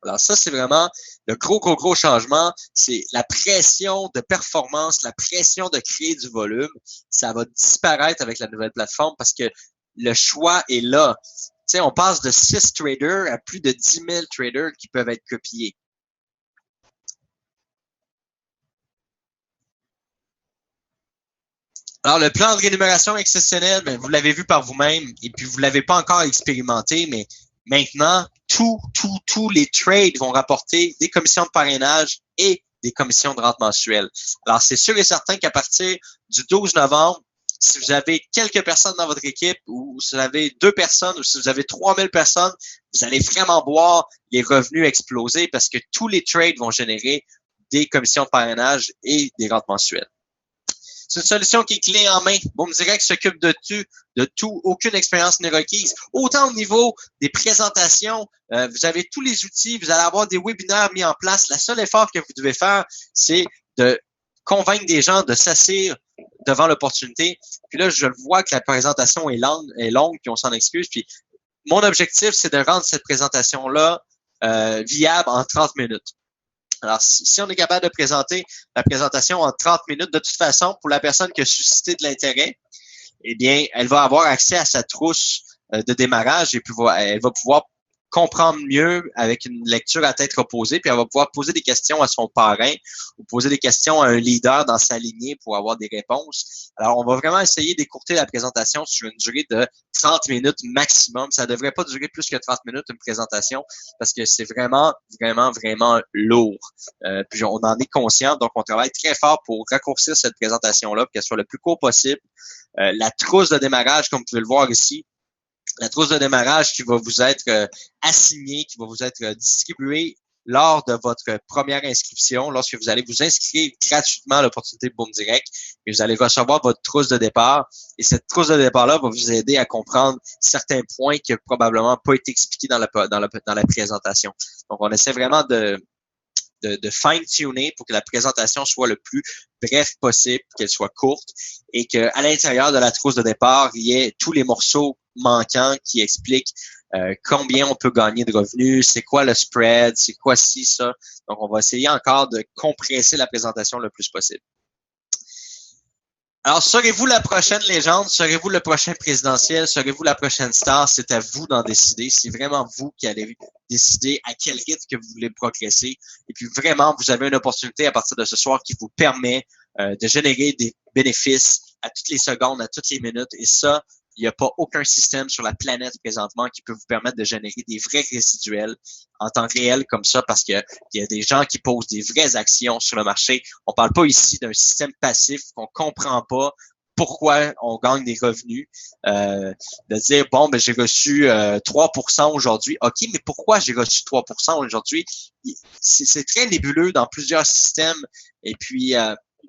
Alors ça, c'est vraiment le gros changement. C'est la pression de performance, la pression de créer du volume. Ça va disparaître avec la nouvelle plateforme parce que le choix est là. Tu sais, on passe de 6 traders à plus de 10 000 traders qui peuvent être copiés. Alors, le plan de rémunération exceptionnel, ben, vous l'avez vu par vous-même et puis vous l'avez pas encore expérimenté, mais maintenant, tous les trades vont rapporter des commissions de parrainage et des commissions de rente mensuelles. Alors, c'est sûr et certain qu'à partir du 12 novembre, si vous avez quelques personnes dans votre équipe ou si vous avez 2 personnes ou si vous avez 3000 personnes, vous allez vraiment voir les revenus exploser parce que tous les trades vont générer des commissions de parrainage et des rentes mensuelles. C'est une solution qui est clé en main. Boom Direct s'occupe de tout, aucune expérience n'est requise. Autant au niveau des présentations, vous avez tous les outils, vous allez avoir des webinaires mis en place. La seule effort que vous devez faire, c'est de convaincre des gens de s'asseoir devant l'opportunité. Puis là, je vois que la présentation est longue, puis on s'en excuse. Puis mon objectif, c'est de rendre cette présentation-là viable en 30 minutes. Alors, si on est capable de présenter la présentation en 30 minutes, de toute façon, pour la personne qui a suscité de l'intérêt, eh bien, elle va avoir accès à sa trousse de démarrage et puis elle va pouvoir comprendre mieux avec une lecture à tête reposée, puis elle va pouvoir poser des questions à son parrain ou poser des questions à un leader dans sa lignée pour avoir des réponses. Alors, on va vraiment essayer d'écourter la présentation sur une durée de 30 minutes maximum. Ça devrait pas durer plus que 30 minutes, une présentation, parce que c'est vraiment lourd. Puis on en est conscient, donc on travaille très fort pour raccourcir cette présentation-là, pour qu'elle soit le plus court possible. La trousse de démarrage, comme vous pouvez le voir ici, la trousse de démarrage qui va vous être assignée, qui va vous être distribuée lors de votre première inscription, lorsque vous allez vous inscrire gratuitement à l'opportunité de Boom Direct, et vous allez recevoir votre trousse de départ. Et cette trousse de départ-là va vous aider à comprendre certains points qui n'ont probablement pas été expliqués dans la présentation. Donc, on essaie vraiment de fine-tuner pour que la présentation soit le plus bref possible, qu'elle soit courte et qu'à l'intérieur de la trousse de départ, il y ait tous les morceaux manquants qui expliquent combien on peut gagner de revenus, c'est quoi le spread, c'est quoi ci, ça. Donc, on va essayer encore de compresser la présentation le plus possible. Alors, serez-vous la prochaine légende? Serez-vous le prochain présidentiel? Serez-vous la prochaine star? C'est à vous d'en décider. C'est vraiment vous qui allez décider à quel rythme que vous voulez progresser. Et puis, vraiment, vous avez une opportunité à partir de ce soir qui vous permet de générer des bénéfices à toutes les secondes, à toutes les minutes. Et ça, il n'y a pas aucun système sur la planète présentement qui peut vous permettre de générer des vrais résiduels en temps réel comme ça parce qu'il y a des gens qui posent des vraies actions sur le marché. On parle pas ici d'un système passif qu'on comprend pas pourquoi on gagne des revenus. De dire, bon, ben j'ai reçu 3% aujourd'hui. OK, mais pourquoi j'ai reçu 3% aujourd'hui? C'est très nébuleux dans plusieurs systèmes. Et puis,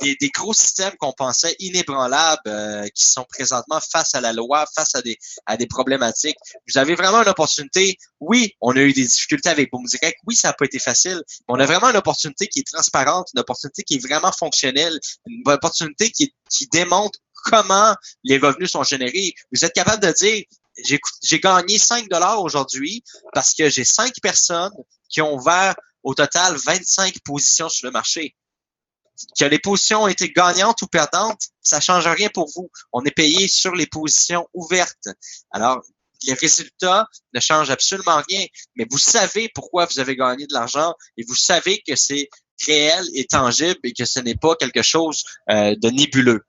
des gros systèmes qu'on pensait inébranlables qui sont présentement face à la loi, face à des problématiques. Vous avez vraiment une opportunité. Oui, on a eu des difficultés avec Boom Direct. Oui, ça n'a pas été facile. Mais on a vraiment une opportunité qui est transparente, une opportunité qui est vraiment fonctionnelle, une opportunité qui démontre comment les revenus sont générés. Vous êtes capable de dire, j'ai gagné 5 $ aujourd'hui parce que j'ai 5 personnes qui ont ouvert au total 25 positions sur le marché. Que les positions ont été gagnantes ou perdantes, ça change rien pour vous. On est payé sur les positions ouvertes. Alors, les résultats ne changent absolument rien, mais vous savez pourquoi vous avez gagné de l'argent et vous savez que c'est réel et tangible et que ce n'est pas quelque chose de nébuleux.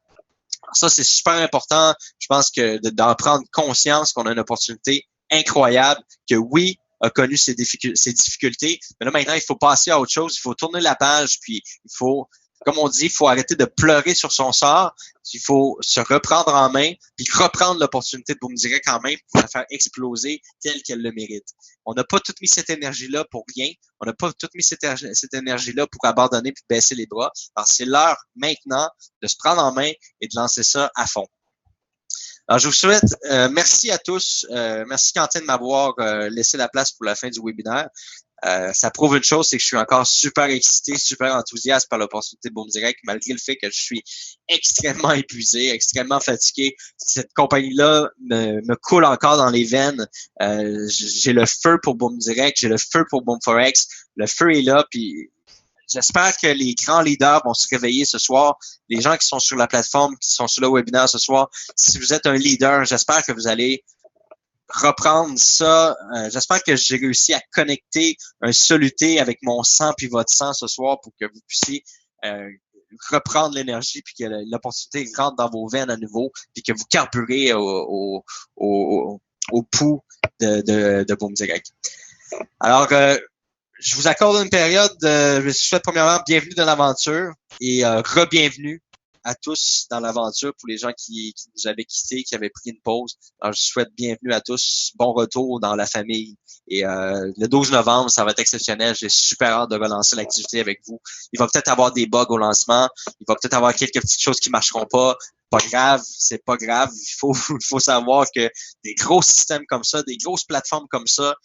Alors ça, c'est super important. Je pense que d'en prendre conscience qu'on a une opportunité incroyable, que oui, a connu ses difficultés, mais là maintenant, il faut passer à autre chose, il faut tourner la page, puis il faut, comme on dit, il faut arrêter de pleurer sur son sort, il faut se reprendre en main, puis reprendre l'opportunité de Boom Direct en main pour la faire exploser telle qu'elle le mérite. On n'a pas tout mis cette énergie-là pour rien, on n'a pas tout mis cette énergie-là pour abandonner puis baisser les bras. Alors c'est l'heure maintenant de se prendre en main et de lancer ça à fond. Alors, je vous souhaite, merci à tous. Merci Quentin de m'avoir laissé la place pour la fin du webinaire. Ça prouve une chose, c'est que je suis encore super excité, super enthousiaste par l'opportunité de Boom Direct, malgré le fait que je suis extrêmement épuisé, extrêmement fatigué. Cette compagnie-là me coule encore dans les veines. J'ai le feu pour Boom Direct, j'ai le feu pour Boom Forex. Le feu est là, puis j'espère que les grands leaders vont se réveiller ce soir. Les gens qui sont sur la plateforme, qui sont sur le webinaire ce soir, si vous êtes un leader, j'espère que vous allez reprendre ça. J'espère que j'ai réussi à connecter un soluté avec mon sang puis votre sang ce soir pour que vous puissiez reprendre l'énergie puis que l'opportunité rentre dans vos veines à nouveau puis que vous carburez au pouls de Boom Direct. Alors, je vous accorde une période, je vous souhaite premièrement bienvenue dans l'aventure et re-bienvenue à tous dans l'aventure pour les gens qui nous avaient quittés, qui avaient pris une pause. Alors, je souhaite bienvenue à tous, bon retour dans la famille. Et le 12 novembre, ça va être exceptionnel. J'ai super hâte de relancer l'activité avec vous. Il va peut-être avoir des bugs au lancement. Il va peut-être avoir quelques petites choses qui marcheront pas. Pas grave, c'est pas grave. Il faut savoir que des gros systèmes comme ça, des grosses plateformes comme ça,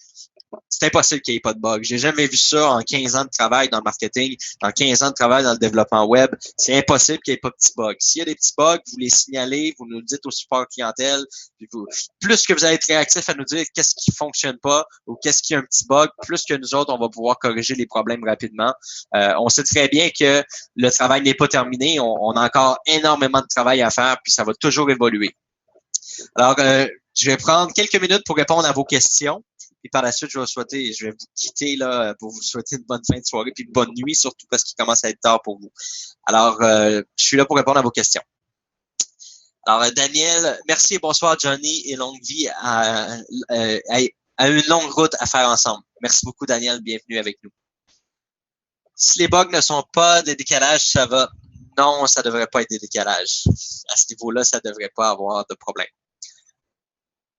c'est impossible qu'il n'y ait pas de bug. J'ai jamais vu ça en 15 ans de travail dans le marketing, en 15 ans de travail dans le développement web. C'est impossible qu'il n'y ait pas de petits bugs. S'il y a des petits bugs, vous les signalez, vous nous le dites au support clientèle. Plus que vous allez être réactif à nous dire qu'est-ce qui fonctionne pas ou qu'est-ce qui a un petit bug, plus que nous autres, on va pouvoir corriger les problèmes rapidement. On sait très bien que le travail n'est pas terminé. On a encore énormément de travail à faire, puis ça va toujours évoluer. Alors, je vais prendre quelques minutes pour répondre à vos questions. Et par la suite, je vais vous quitter là pour vous souhaiter une bonne fin de soirée puis une bonne nuit, surtout parce qu'il commence à être tard pour vous. Alors, je suis là pour répondre à vos questions. Alors, Daniel, merci et bonsoir, Johnny, et longue vie à une longue route à faire ensemble. Merci beaucoup, Daniel. Bienvenue avec nous. Si les bugs ne sont pas des décalages, ça va. Non, ça devrait pas être des décalages. À ce niveau-là, ça devrait pas avoir de problème.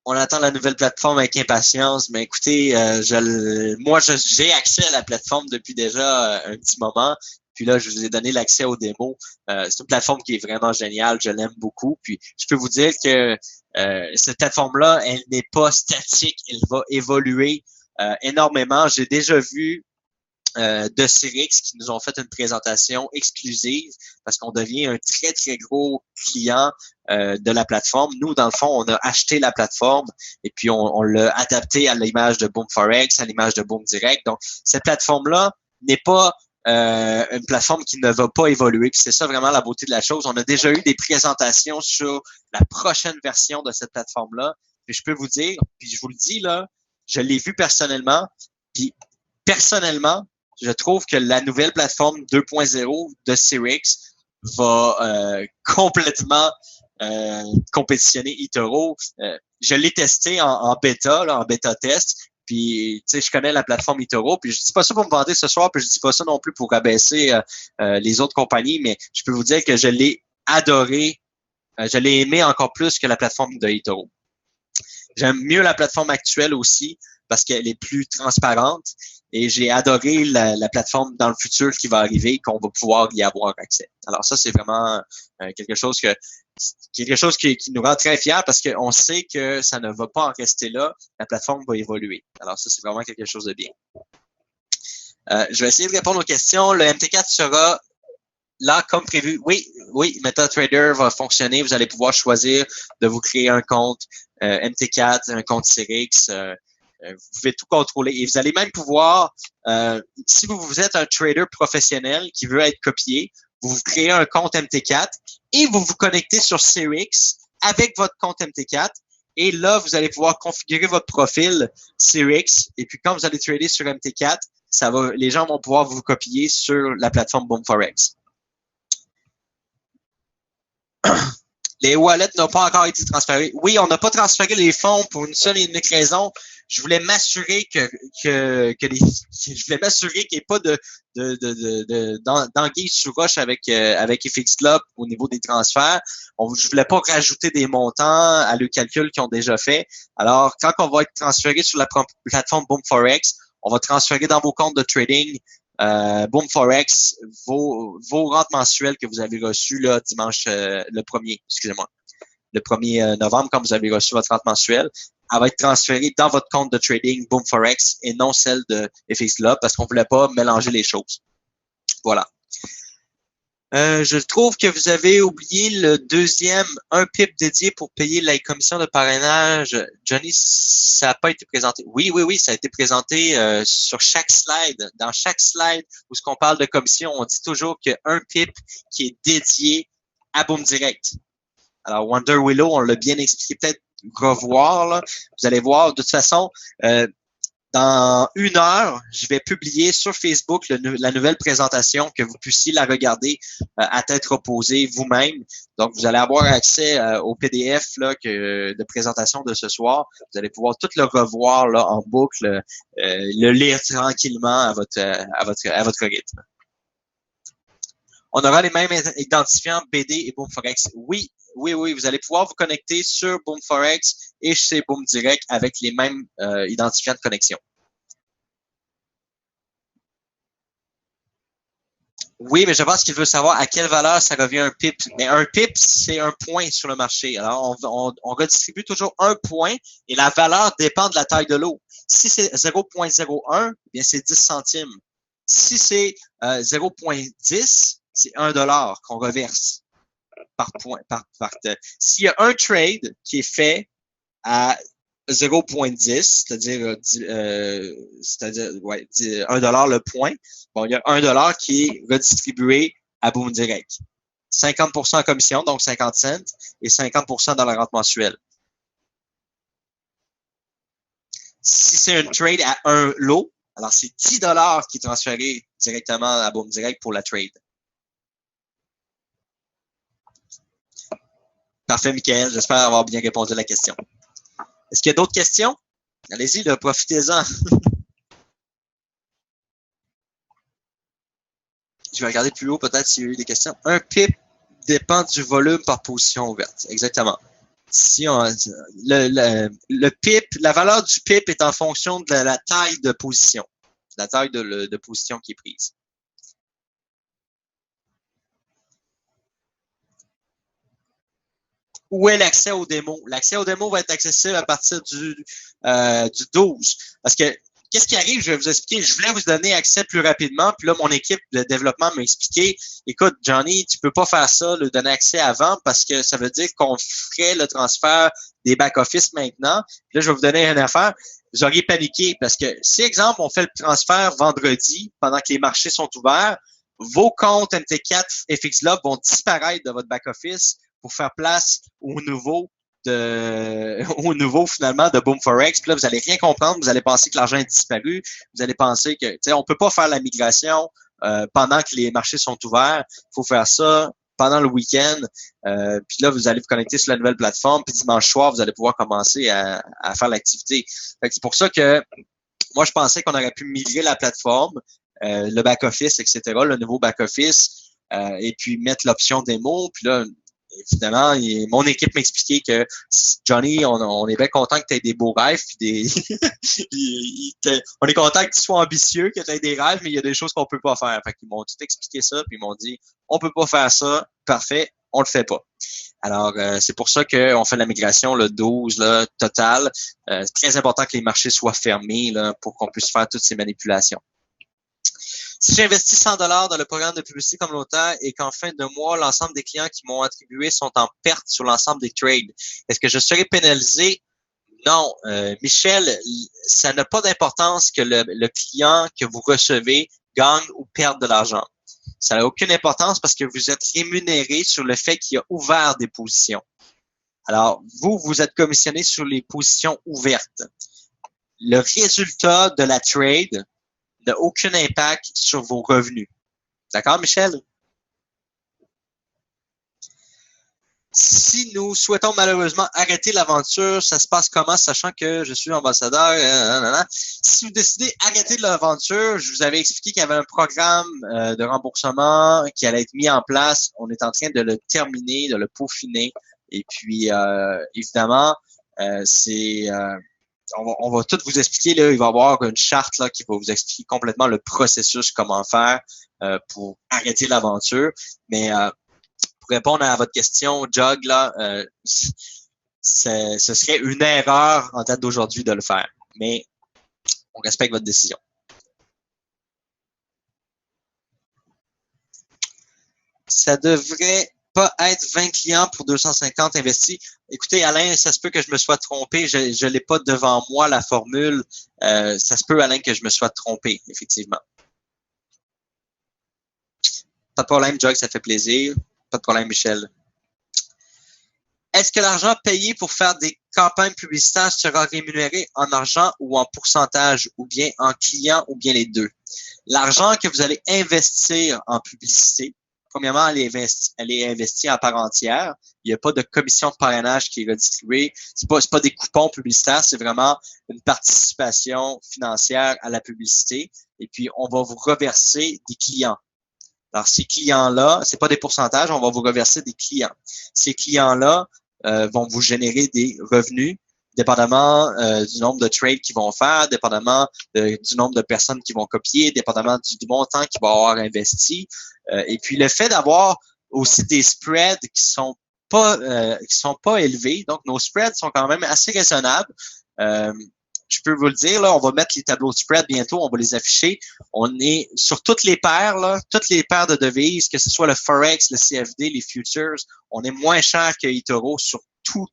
On attend la nouvelle plateforme avec impatience, mais écoutez, j'ai accès à la plateforme depuis déjà un petit moment. Puis là, je vous ai donné l'accès aux démos. C'est une plateforme qui est vraiment géniale, je l'aime beaucoup. Puis je peux vous dire que cette plateforme-là, elle n'est pas statique, elle va évoluer énormément. J'ai déjà vu de Cyrix qui nous ont fait une présentation exclusive parce qu'on devient un très, très gros client de la plateforme. Nous, dans le fond, on a acheté la plateforme et puis on l'a adapté à l'image de Boom Forex, à l'image de Boom Direct. Donc, cette plateforme-là n'est pas une plateforme qui ne va pas évoluer. Puis c'est ça vraiment la beauté de la chose. On a déjà eu des présentations sur la prochaine version de cette plateforme-là. Puis je peux vous dire, puis je vous le dis là, je l'ai vu personnellement. Puis personnellement, je trouve que la nouvelle plateforme 2.0 de Cyrix va complètement compétitionner eToro. Je l'ai testé en bêta, là, en bêta test. Puis, tu sais, je connais la plateforme eToro. Puis, je dis pas ça pour me vanter ce soir. Puis, je dis pas ça non plus pour rabaisser les autres compagnies. Mais je peux vous dire que je l'ai adoré. Je l'ai aimé encore plus que la plateforme de eToro. J'aime mieux la plateforme actuelle aussi parce qu'elle est plus transparente. Et j'ai adoré la plateforme dans le futur qui va arriver, qu'on va pouvoir y avoir accès. Alors ça, c'est vraiment quelque chose qui nous rend très fiers parce qu'on sait que ça ne va pas en rester là. La plateforme va évoluer. Alors ça, c'est vraiment quelque chose de bien. Je vais essayer de répondre aux questions. Le MT4 sera là, comme prévu, oui, MetaTrader va fonctionner. Vous allez pouvoir choisir de vous créer un compte MT4, un compte Cyrix. Vous pouvez tout contrôler. Et vous allez même pouvoir, si vous êtes un trader professionnel qui veut être copié, vous créez un compte MT4 et vous vous connectez sur Cyrix avec votre compte MT4. Et là, vous allez pouvoir configurer votre profil Cyrix. Et puis, quand vous allez trader sur MT4, les gens vont pouvoir vous copier sur la plateforme BoomForex. Les wallets n'ont pas encore été transférés. Oui, on n'a pas transféré les fonds pour une seule et unique raison. Je voulais m'assurer qu'il n'y ait pas d'anguille sous roche avec FXClub au niveau des transferts. Je voulais pas rajouter des montants à le calcul qu'ils ont déjà fait. Alors, quand on va être transféré sur la plateforme BoomForex, on va transférer dans vos comptes de trading BoomForex vos rentes mensuelles que vous avez reçues là, dimanche le 1er novembre, quand vous avez reçu votre rente mensuelle, elle va être transférée dans votre compte de trading BoomForex et non celle de FXClub parce qu'on voulait pas mélanger les choses. Voilà. Je trouve que vous avez oublié le deuxième, un pip dédié pour payer la commission de parrainage. Johnny, ça n'a pas été présenté. Oui, ça a été présenté sur chaque slide. Dans chaque slide où ce qu'on parle de commission, on dit toujours qu'il y a un pip qui est dédié à Boom Direct. Alors, Wonder Willow, on l'a bien expliqué, peut-être revoir, là. Vous allez voir, de toute façon, dans 1 heure, je vais publier sur Facebook la nouvelle présentation, que vous puissiez la regarder à tête reposée vous-même. Donc, vous allez avoir accès au PDF là, de présentation de ce soir. Vous allez pouvoir tout le revoir là, en boucle, le lire tranquillement à votre rythme. On aura les mêmes identifiants BD et BoomForex. Oui, vous allez pouvoir vous connecter sur BoomForex et chez Boom Direct avec les mêmes identifiants de connexion. Oui, mais je pense qu'il veut savoir à quelle valeur ça revient un pip. Mais un pip, c'est un point sur le marché. Alors, on redistribue toujours un point et la valeur dépend de la taille de lot. Si c'est 0.01, bien c'est 10 centimes. Si c'est 0.10, c'est $1 qu'on reverse par point. S'il y a un trade qui est fait à 0.10, c'est-à-dire $1 le point, bon, il y a $1 qui est redistribué à Boom Direct. 50% en commission, donc 50 cents, et 50% dans la rente mensuelle. Si c'est un trade à un lot, alors c'est $10 qui est transféré directement à Boom Direct pour la trade. Parfait, Michael. J'espère avoir bien répondu à la question. Est-ce qu'il y a d'autres questions? Allez-y, profitez-en. Je vais regarder plus haut peut-être s'il y a eu des questions. Un pip dépend du volume par position ouverte. Exactement. Si le pip, la valeur du pip est en fonction de la taille de position. La taille de position qui est prise. Où est l'accès aux démos? L'accès aux démos va être accessible à partir du 12. Parce que, qu'est-ce qui arrive? Je vais vous expliquer. Je voulais vous donner accès plus rapidement. Puis là, mon équipe de développement m'a expliqué, écoute, Johnny, tu peux pas faire ça, le donner accès avant parce que ça veut dire qu'on ferait le transfert des back-office maintenant. Puis là, je vais vous donner une affaire. Vous auriez paniqué parce que si, exemple, on fait le transfert vendredi pendant que les marchés sont ouverts, vos comptes MT4 FXLab vont disparaître de votre back-office pour faire place au nouveau finalement de BoomForex. Puis là, vous allez rien comprendre, vous allez penser que l'argent est disparu, vous allez penser que, tu sais, on peut pas faire la migration pendant que les marchés sont ouverts. Il faut faire ça pendant le week-end. Puis là, vous allez vous connecter sur la nouvelle plateforme, puis dimanche soir, vous allez pouvoir commencer à faire l'activité. C'est pour ça que moi, je pensais qu'on aurait pu migrer la plateforme, le back-office, etc., le nouveau back-office, et puis mettre l'option démo. Puis là, évidemment, mon équipe m'expliquait que Johnny, on est bien content que tu aies des beaux rêves, puis on est content que tu sois ambitieux, que tu aies des rêves, mais il y a des choses qu'on peut pas faire. Fait qu'ils m'ont tout expliqué ça, puis ils m'ont dit, on peut pas faire ça, parfait, on le fait pas. Alors, c'est pour ça qu'on fait la migration le 12 là, total. C'est très important que les marchés soient fermés là, pour qu'on puisse faire toutes ces manipulations. Si j'investis 100 $ dans le programme de publicité communautaire et qu'en fin de mois, l'ensemble des clients qui m'ont attribué sont en perte sur l'ensemble des trades, est-ce que je serai pénalisé? Non, Michel, ça n'a pas d'importance que le client que vous recevez gagne ou perde de l'argent. Ça n'a aucune importance parce que vous êtes rémunéré sur le fait qu'il a ouvert des positions. Alors, vous êtes commissionné sur les positions ouvertes. Le résultat de la trade n'a aucun impact sur vos revenus. D'accord, Michel? Si nous souhaitons malheureusement arrêter l'aventure, ça se passe comment, sachant que je suis ambassadeur? Si vous décidez d'arrêter l'aventure, je vous avais expliqué qu'il y avait un programme de remboursement qui allait être mis en place. On est en train de le terminer, de le peaufiner. Et puis, évidemment, on va tout vous expliquer. Là, il va y avoir une charte là, qui va vous expliquer complètement le processus, comment faire pour arrêter l'aventure. Mais pour répondre à votre question, Jog, là, ce serait une erreur en date d'aujourd'hui de le faire. Mais on respecte votre décision. Ça devrait pas être 20 clients pour 250 investis. Écoutez, Alain, ça se peut que je me sois trompé. Je l'ai pas devant moi, la formule. Ça se peut, Alain, que je me sois trompé, effectivement. Pas de problème, Jog, ça fait plaisir. Pas de problème, Michel. Est-ce que l'argent payé pour faire des campagnes publicitaires sera rémunéré en argent ou en pourcentage, ou bien en client, ou bien les deux? L'argent que vous allez investir en publicité, premièrement, elle est investie à part entière. Il n'y a pas de commission de parrainage qui est redistribuée. C'est pas des coupons publicitaires, c'est vraiment une participation financière à la publicité. Et puis, on va vous reverser des clients. Alors, ces clients-là, c'est pas des pourcentages, on va vous reverser des clients. Ces clients-là vont vous générer des revenus, dépendamment du nombre de trades qu'ils vont faire, dépendamment du nombre de personnes qui vont copier, dépendamment du montant qu'ils vont avoir investi. Et puis, le fait d'avoir aussi des spreads qui sont pas élevés, donc nos spreads sont quand même assez raisonnables. Je peux vous le dire, là, on va mettre les tableaux de spread bientôt, on va les afficher. On est sur toutes les paires, là, toutes les paires de devises, que ce soit le Forex, le CFD, les futures, on est moins cher que eToro sur tout.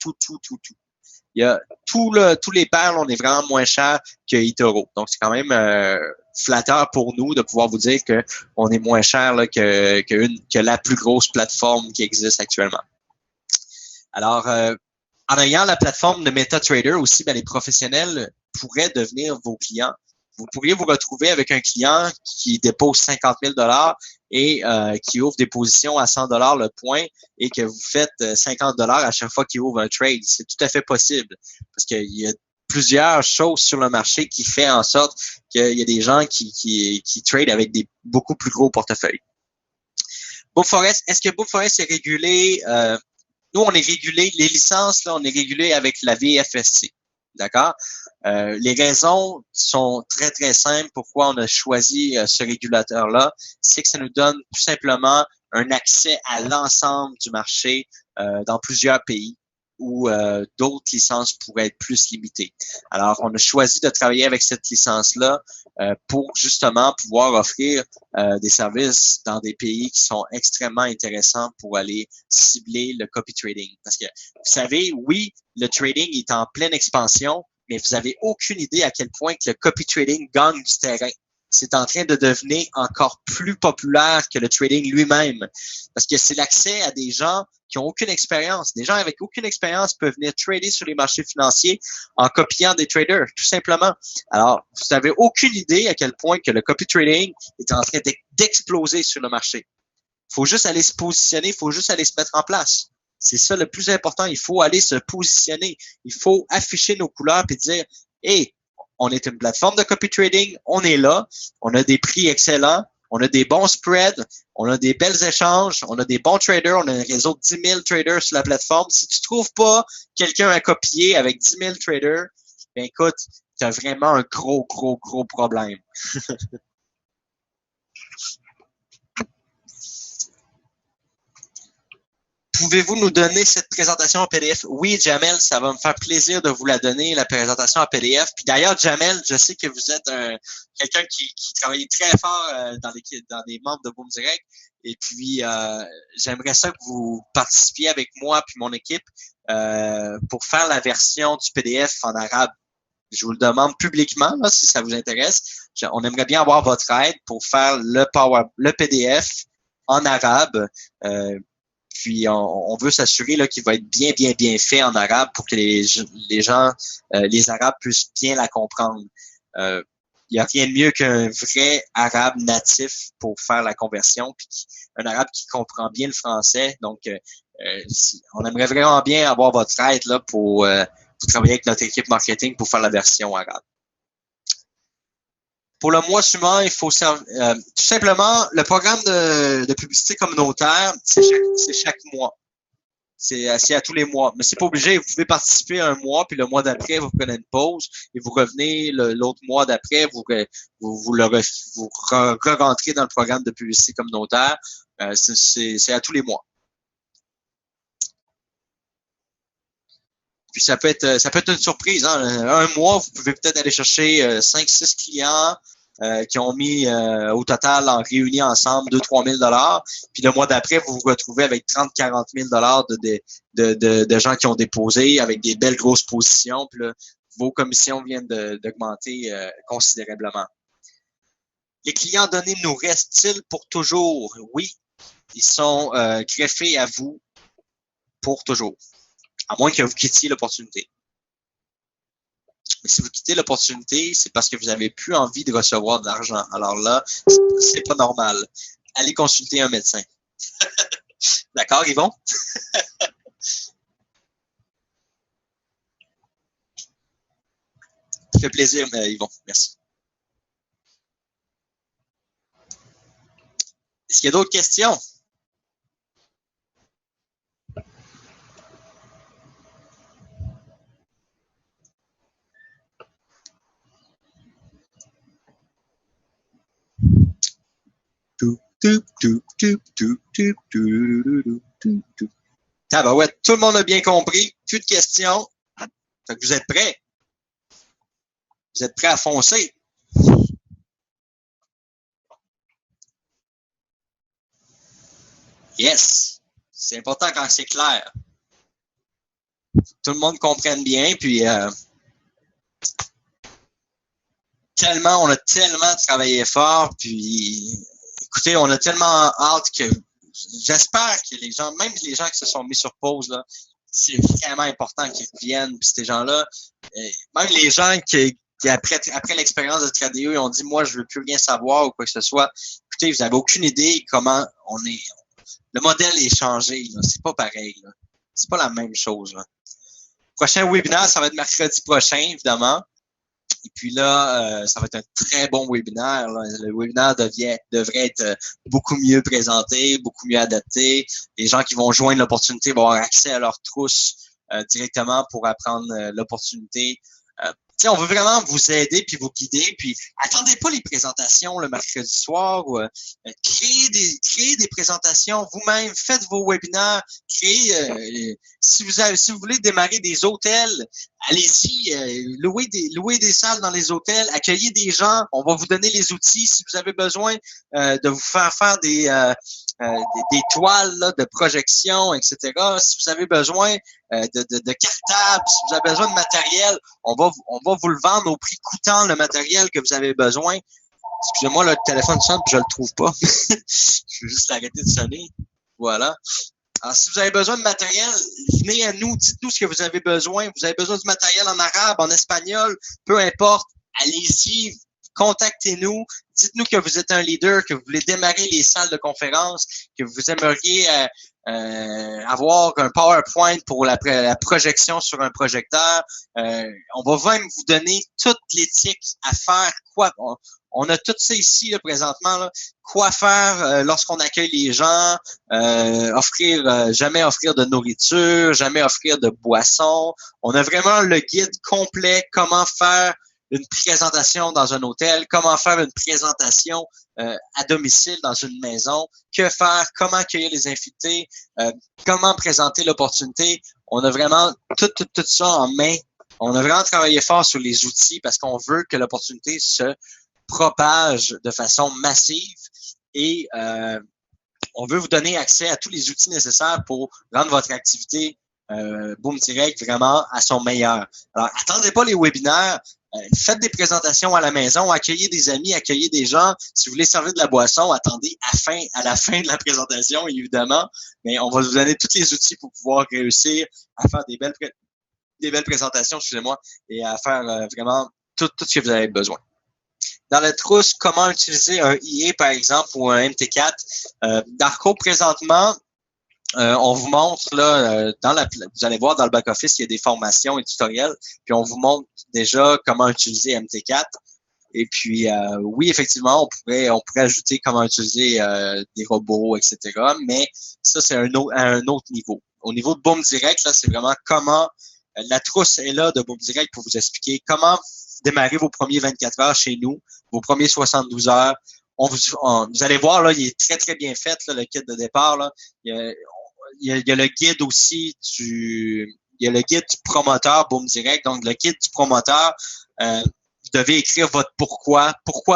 Il y a tous les paires, là, on est vraiment moins cher que eToro. Donc, c'est quand même flatteur pour nous de pouvoir vous dire que on est moins cher là, que la plus grosse plateforme qui existe actuellement. Alors, en ayant la plateforme de MetaTrader aussi, ben, les professionnels pourraient devenir vos clients. Vous pourriez vous retrouver avec un client qui dépose 50 000 $ et qui ouvre des positions à 100 $ le point et que vous faites 50 $ à chaque fois qu'il ouvre un trade. C'est tout à fait possible parce qu'il y a plusieurs choses sur le marché qui fait en sorte qu'il y a des gens qui tradent avec des beaucoup plus gros portefeuilles. BookForest, est-ce que BookForest est régulé? Nous, on est régulé, les licences, là, on est régulé avec la VFSC. D'accord? Les raisons sont très, très simples pourquoi on a choisi ce régulateur-là. C'est que ça nous donne tout simplement un accès à l'ensemble du marché dans plusieurs pays où d'autres licences pourraient être plus limitées. Alors, on a choisi de travailler avec cette licence-là pour justement pouvoir offrir des services dans des pays qui sont extrêmement intéressants pour aller cibler le copy trading. Parce que, vous savez, oui, le trading est en pleine expansion, mais vous avez aucune idée à quel point que le copy trading gagne du terrain. C'est en train de devenir encore plus populaire que le trading lui-même. Parce que c'est l'accès à des gens qui ont aucune expérience. Des gens avec aucune expérience peuvent venir trader sur les marchés financiers en copiant des traders, tout simplement. Alors, vous n'avez aucune idée à quel point que le copy trading est en train d'exploser sur le marché. Il faut juste aller se positionner, il faut juste aller se mettre en place. C'est ça le plus important. Il faut aller se positionner. Il faut afficher nos couleurs et dire, hey, on est une plateforme de copy trading, on est là, on a des prix excellents, on a des bons spreads, on a des belles échanges, on a des bons traders, on a un réseau de 10 000 traders sur la plateforme. Si tu trouves pas quelqu'un à copier avec 10 000 traders, ben écoute, tu as vraiment un gros problème. pouvez-vous nous donner cette présentation en PDF? Oui, Jamel, ça va me faire plaisir de vous la donner, la présentation en PDF. Puis d'ailleurs, Jamel, je sais que vous êtes quelqu'un qui travaille très fort dans les membres de Boom Direct. Et puis, j'aimerais ça que vous participiez avec moi puis mon équipe pour faire la version du PDF en arabe. Je vous le demande publiquement, là, si ça vous intéresse. On aimerait bien avoir votre aide pour faire le PDF en arabe. Puis on veut s'assurer là qu'il va être bien fait en arabe pour que les gens, les Arabes puissent bien la comprendre. Il y a rien de mieux qu'un vrai arabe natif pour faire la conversion, puis un arabe qui comprend bien le français. Donc, on aimerait vraiment bien avoir votre aide là pour travailler avec notre équipe marketing pour faire la version arabe. Pour le mois suivant, il faut tout simplement le programme de publicité communautaire, c'est chaque mois. C'est à tous les mois. Mais c'est pas obligé. Vous pouvez participer un mois, puis le mois d'après, vous prenez une pause et vous revenez l'autre mois d'après, vous rentrez dans le programme de publicité communautaire. C'est à tous les mois. Puis ça peut être une surprise. Hein. Un mois, vous pouvez peut-être aller chercher 5-6 clients qui ont mis au total en réuni ensemble 2-3 000 $. Puis le mois d'après, vous vous retrouvez avec 30-40 000 $ de gens qui ont déposé avec des belles grosses positions. Puis là, vos commissions viennent d'augmenter considérablement. Les clients donnés nous restent-ils pour toujours? Oui, ils sont greffés à vous pour toujours. À moins que vous quittiez l'opportunité. Mais si vous quittez l'opportunité, c'est parce que vous n'avez plus envie de recevoir de l'argent. Alors là, c'est pas normal. Allez consulter un médecin. D'accord, Yvon? Ça fait plaisir, Yvon. Merci. Est-ce qu'il y a d'autres questions? Tabarouette, tout le monde a bien compris. Plus de questions. Fait que vous êtes prêts? Vous êtes prêts à foncer? Yes! C'est important quand c'est clair. Tout le monde comprenne bien, puis on a tellement travaillé fort, puis écoutez, on a tellement hâte que j'espère que les gens, même les gens qui se sont mis sur pause, là, c'est vraiment important qu'ils reviennent, puis ces gens-là, même les gens qui après l'expérience de Tradeo, ils ont dit, moi, je veux plus rien savoir ou quoi que ce soit. Écoutez, vous avez aucune idée comment le modèle est changé, là. C'est pas pareil, là. C'est pas la même chose, là. Prochain webinaire, ça va être mercredi prochain, évidemment. Et puis là, ça va être un très bon webinaire. Là. Le webinaire devrait être beaucoup mieux présenté, beaucoup mieux adapté. Les gens qui vont joindre l'opportunité vont avoir accès à leur trousse directement pour apprendre l'opportunité. On veut vraiment vous aider puis vous guider. Puis attendez pas les présentations le mercredi soir. Ou, créez des présentations vous-même. Faites vos webinaires. Si vous voulez démarrer des hôtels, allez-y. Louez des salles dans les hôtels. Accueillez des gens. On va vous donner les outils. Si vous avez besoin de vous faire des toiles là, de projection, etc. Si vous avez besoin de cartables, si vous avez besoin de matériel, on va vous le vendre au prix coûtant le matériel que vous avez besoin. Excusez-moi, le téléphone sonne puis je le trouve pas. Je vais juste l'arrêter de sonner. Voilà. Alors, si vous avez besoin de matériel, venez à nous, dites-nous ce que vous avez besoin. Vous avez besoin du matériel en arabe, en espagnol, peu importe. Allez-y, contactez-nous. Dites-nous que vous êtes un leader, que vous voulez démarrer les salles de conférence, que vous aimeriez avoir un PowerPoint pour la projection sur un projecteur. On va même vous donner toutes les tips à faire. On a tout ça ici là, présentement. Là. Quoi faire lorsqu'on accueille les gens, jamais offrir de nourriture, jamais offrir de boissons. On a vraiment le guide complet, comment faire une présentation dans un hôtel, comment faire une présentation à domicile dans une maison, que faire, comment accueillir les invités, comment présenter l'opportunité. On a vraiment tout ça en main. On a vraiment travaillé fort sur les outils parce qu'on veut que l'opportunité se propage de façon massive et on veut vous donner accès à tous les outils nécessaires pour rendre votre activité Boom Direct vraiment à son meilleur. Alors, attendez pas les webinaires. Faites des présentations à la maison, accueillez des amis, accueillez des gens. Si vous voulez servir de la boisson, attendez à la fin de la présentation, évidemment. Mais on va vous donner tous les outils pour pouvoir réussir à faire des belles présentations, excusez-moi, et à faire vraiment tout ce que vous avez besoin. Dans la trousse, comment utiliser un IA, par exemple, ou un MT4. Darko, présentement, on vous montre là, vous allez voir dans le back-office, il y a des formations et tutoriels, puis on vous montre déjà comment utiliser MT4. Et puis, oui, effectivement, on pourrait ajouter comment utiliser des robots, etc. Mais ça, c'est à un autre niveau. Au niveau de Boom Direct, là, c'est vraiment comment la trousse est là de Boom Direct pour vous expliquer comment démarrer vos premiers 24 heures chez nous, vos premiers 72 heures. Vous allez voir, là, il est très, très bien fait, là, le kit de départ. Là. Il y a le guide aussi il y a le guide du promoteur Boom Direct. Donc, le guide du promoteur, vous devez écrire votre pourquoi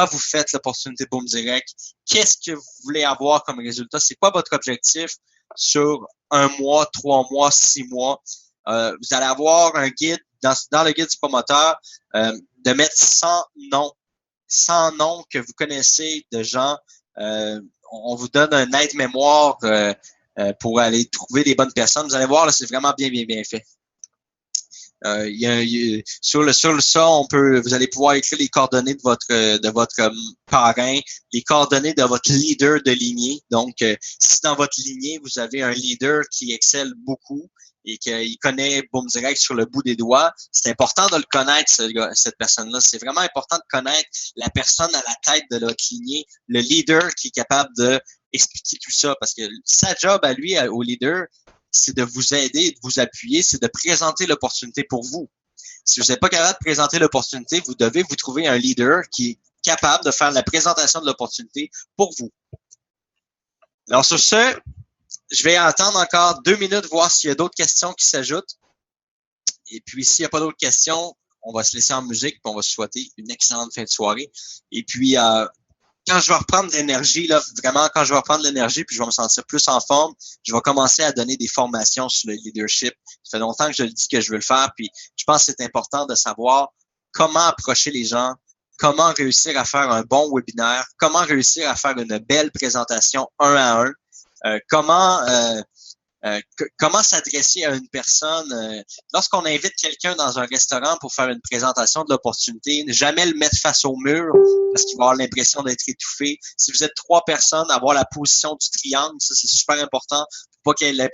vous faites l'opportunité Boom Direct, qu'est-ce que vous voulez avoir comme résultat, c'est quoi votre objectif sur 1 mois, 3 mois, 6 mois. Vous allez avoir un guide, dans le guide du promoteur, de mettre 100 noms que vous connaissez de gens. On vous donne un aide-mémoire pour aller trouver les bonnes personnes. Vous allez voir, là, c'est vraiment bien fait. Sur ça, vous allez pouvoir écrire les coordonnées de votre parrain, les coordonnées de votre leader de lignée. Donc, si dans votre lignée, vous avez un leader qui excelle beaucoup et qu'il connaît Boom Direct sur le bout des doigts, c'est important de le connaître, cette personne-là. C'est vraiment important de connaître la personne à la tête de votre lignée, le leader qui est capable de expliquer tout ça. Parce que sa job à lui, au leader, c'est de vous aider, de vous appuyer, c'est de présenter l'opportunité pour vous. Si vous n'êtes pas capable de présenter l'opportunité, vous devez vous trouver un leader qui est capable de faire la présentation de l'opportunité pour vous. Alors sur ce, je vais attendre encore 2 minutes, voir s'il y a d'autres questions qui s'ajoutent. Et puis, s'il n'y a pas d'autres questions, on va se laisser en musique, puis on va se souhaiter une excellente fin de soirée. Et puis, quand je vais reprendre de l'énergie, là, vraiment, quand je vais reprendre de l'énergie, puis je vais me sentir plus en forme, je vais commencer à donner des formations sur le leadership. Ça fait longtemps que je le dis que je veux le faire, puis je pense que c'est important de savoir comment approcher les gens, comment réussir à faire un bon webinaire, comment réussir à faire une belle présentation 1 à 1, comment s'adresser à une personne. Lorsqu'on invite quelqu'un dans un restaurant pour faire une présentation de l'opportunité, ne jamais le mettre face au mur parce qu'il va avoir l'impression d'être étouffé. Si vous êtes 3 personnes, avoir la position du triangle, ça c'est super important pour pas que la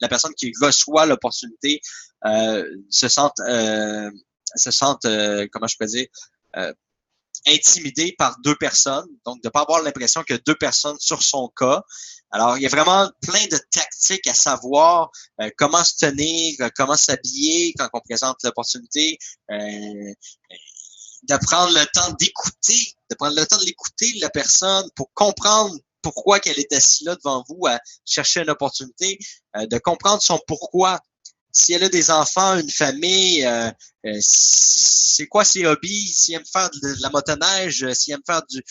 personne qui reçoit l'opportunité se sente comment je peux dire, intimidé par 2 personnes, donc de ne pas avoir l'impression qu'il y a 2 personnes sur son cas. Alors, il y a vraiment plein de tactiques à savoir, comment se tenir, comment s'habiller quand on présente l'opportunité, de prendre le temps d'écouter la personne pour comprendre pourquoi qu'elle est assise là devant vous à chercher une opportunité, de comprendre son pourquoi. Si elle a des enfants, une famille, c'est quoi ses hobbies, si elle aime faire de la motoneige, si elle aime faire du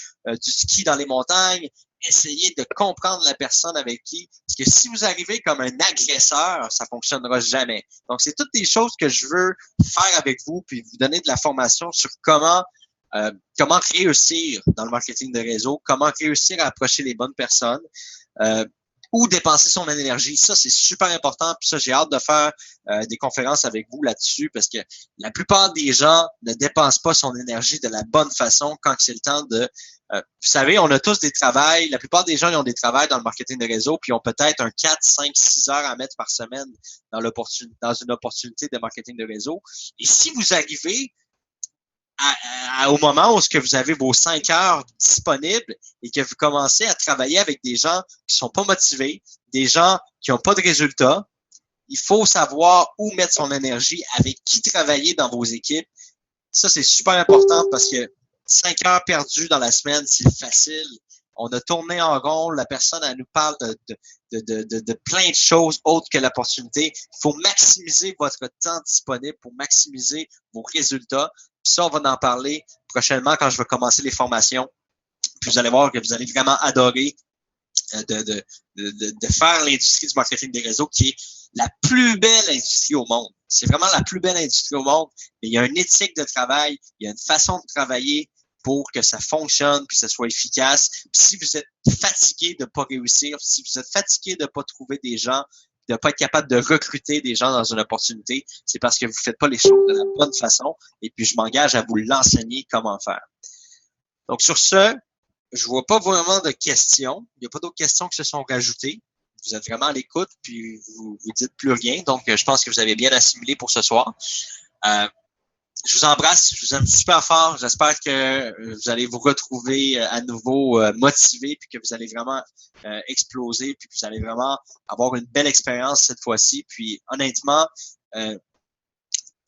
ski dans les montagnes, essayez de comprendre la personne avec qui. Parce que si vous arrivez comme un agresseur, ça fonctionnera jamais. Donc, c'est toutes des choses que je veux faire avec vous, puis vous donner de la formation sur comment réussir dans le marketing de réseau, comment réussir à approcher les bonnes personnes. Ou dépenser son énergie. Ça, c'est super important. Puis ça, j'ai hâte de faire des conférences avec vous là-dessus parce que la plupart des gens ne dépensent pas son énergie de la bonne façon quand c'est le temps de... vous savez, on a tous des travails. La plupart des gens, ils ont des travails dans le marketing de réseau puis ils ont peut-être un 4, 5, 6 heures à mettre par semaine dans une opportunité de marketing de réseau. Et si vous arrivez au moment où vous avez vos 5 heures disponibles et que vous commencez à travailler avec des gens qui sont pas motivés, des gens qui n'ont pas de résultats, il faut savoir où mettre son énergie, avec qui travailler dans vos équipes. Ça, c'est super important parce que 5 heures perdues dans la semaine, c'est facile. On a tourné en rond. La personne, elle nous parle de plein de choses autres que l'opportunité. Il faut maximiser votre temps disponible pour maximiser vos résultats. Puis ça, on va en parler prochainement quand je vais commencer les formations. Puis vous allez voir que vous allez vraiment adorer de faire l'industrie du marketing des réseaux qui est la plus belle industrie au monde. C'est vraiment la plus belle industrie au monde. Mais il y a une éthique de travail, il y a une façon de travailler pour que ça fonctionne, puis que ça soit efficace. Puis si vous êtes fatigué de pas réussir, si vous êtes fatigué de pas trouver des gens, de pas être capable de recruter des gens dans une opportunité, c'est parce que vous faites pas les choses de la bonne façon. Et puis, je m'engage à vous l'enseigner comment faire. Donc, sur ce, je vois pas vraiment de questions. Il n'y a pas d'autres questions qui se sont rajoutées. Vous êtes vraiment à l'écoute, puis vous dites plus rien. Donc, je pense que vous avez bien assimilé pour ce soir. Je vous embrasse, je vous aime super fort. J'espère que vous allez vous retrouver à nouveau motivé, puis que vous allez vraiment exploser, puis que vous allez vraiment avoir une belle expérience cette fois-ci. Puis honnêtement,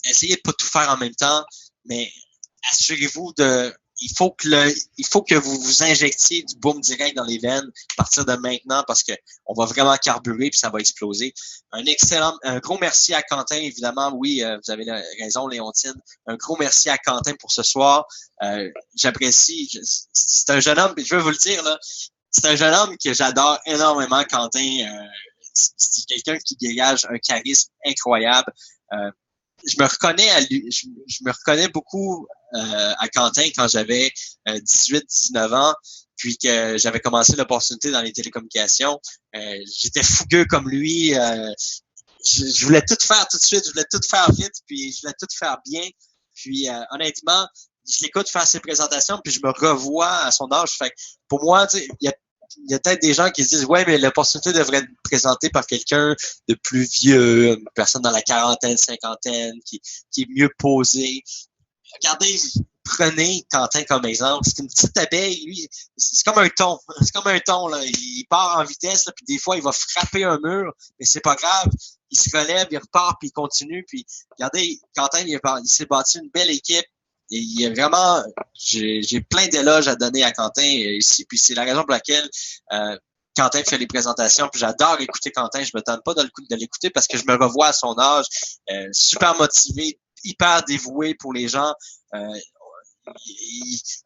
essayez de pas tout faire en même temps, mais assurez-vous il faut que vous vous injectiez du boom direct dans les veines à partir de maintenant parce que on va vraiment carburer puis ça va exploser. Un gros merci à Quentin, évidemment. Oui, vous avez raison, Léontine. Un gros merci à Quentin pour ce soir. J'apprécie. C'est un jeune homme, je veux vous le dire, là. C'est un jeune homme que j'adore énormément, Quentin. C'est quelqu'un qui dégage un charisme incroyable. Je me reconnais à lui, je me reconnais beaucoup à Quentin quand j'avais 18-19 ans, puis que j'avais commencé l'opportunité dans les télécommunications. J'étais fougueux comme lui. Je voulais tout faire tout de suite, je voulais tout faire vite, puis je voulais tout faire bien. Puis honnêtement, je l'écoute faire ses présentations, puis je me revois à son âge. Fait que pour moi, tu sais, il y a peut-être des gens qui se disent « Ouais, mais l'opportunité devrait être présentée par quelqu'un de plus vieux, une personne dans la quarantaine, cinquantaine, qui est mieux posé. » Regardez, prenez Quentin comme exemple. C'est une petite abeille, lui. C'est comme un thon. C'est comme un thon, là. Il part en vitesse, là, puis des fois, il va frapper un mur, mais c'est pas grave. Il se relève, il repart, puis il continue. Puis regardez, Quentin, il s'est bâti une belle équipe. Et il y a vraiment, j'ai plein d'éloges à donner à Quentin ici, puis c'est la raison pour laquelle Quentin fait les présentations, puis j'adore écouter Quentin, je me tente pas de l'écouter parce que je me revois à son âge, super motivé, hyper dévoué pour les gens,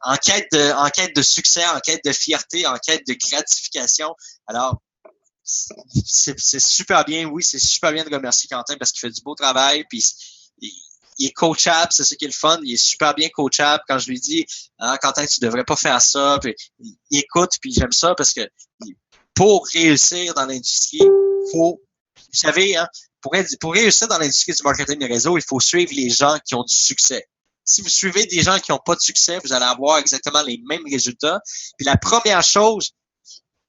en quête de succès, en quête de fierté, en quête de gratification. Alors, c'est super bien, oui, c'est super bien de remercier Quentin parce qu'il fait du beau travail, puis il est coachable, c'est ça qui est le fun. Il est super bien coachable. Quand je lui dis Quentin, tu devrais pas faire ça, puis il écoute, puis j'aime ça parce que pour réussir dans l'industrie, vous savez, hein, pour réussir dans l'industrie du marketing de réseau, il faut suivre les gens qui ont du succès. Si vous suivez des gens qui n'ont pas de succès, vous allez avoir exactement les mêmes résultats. Puis la première chose,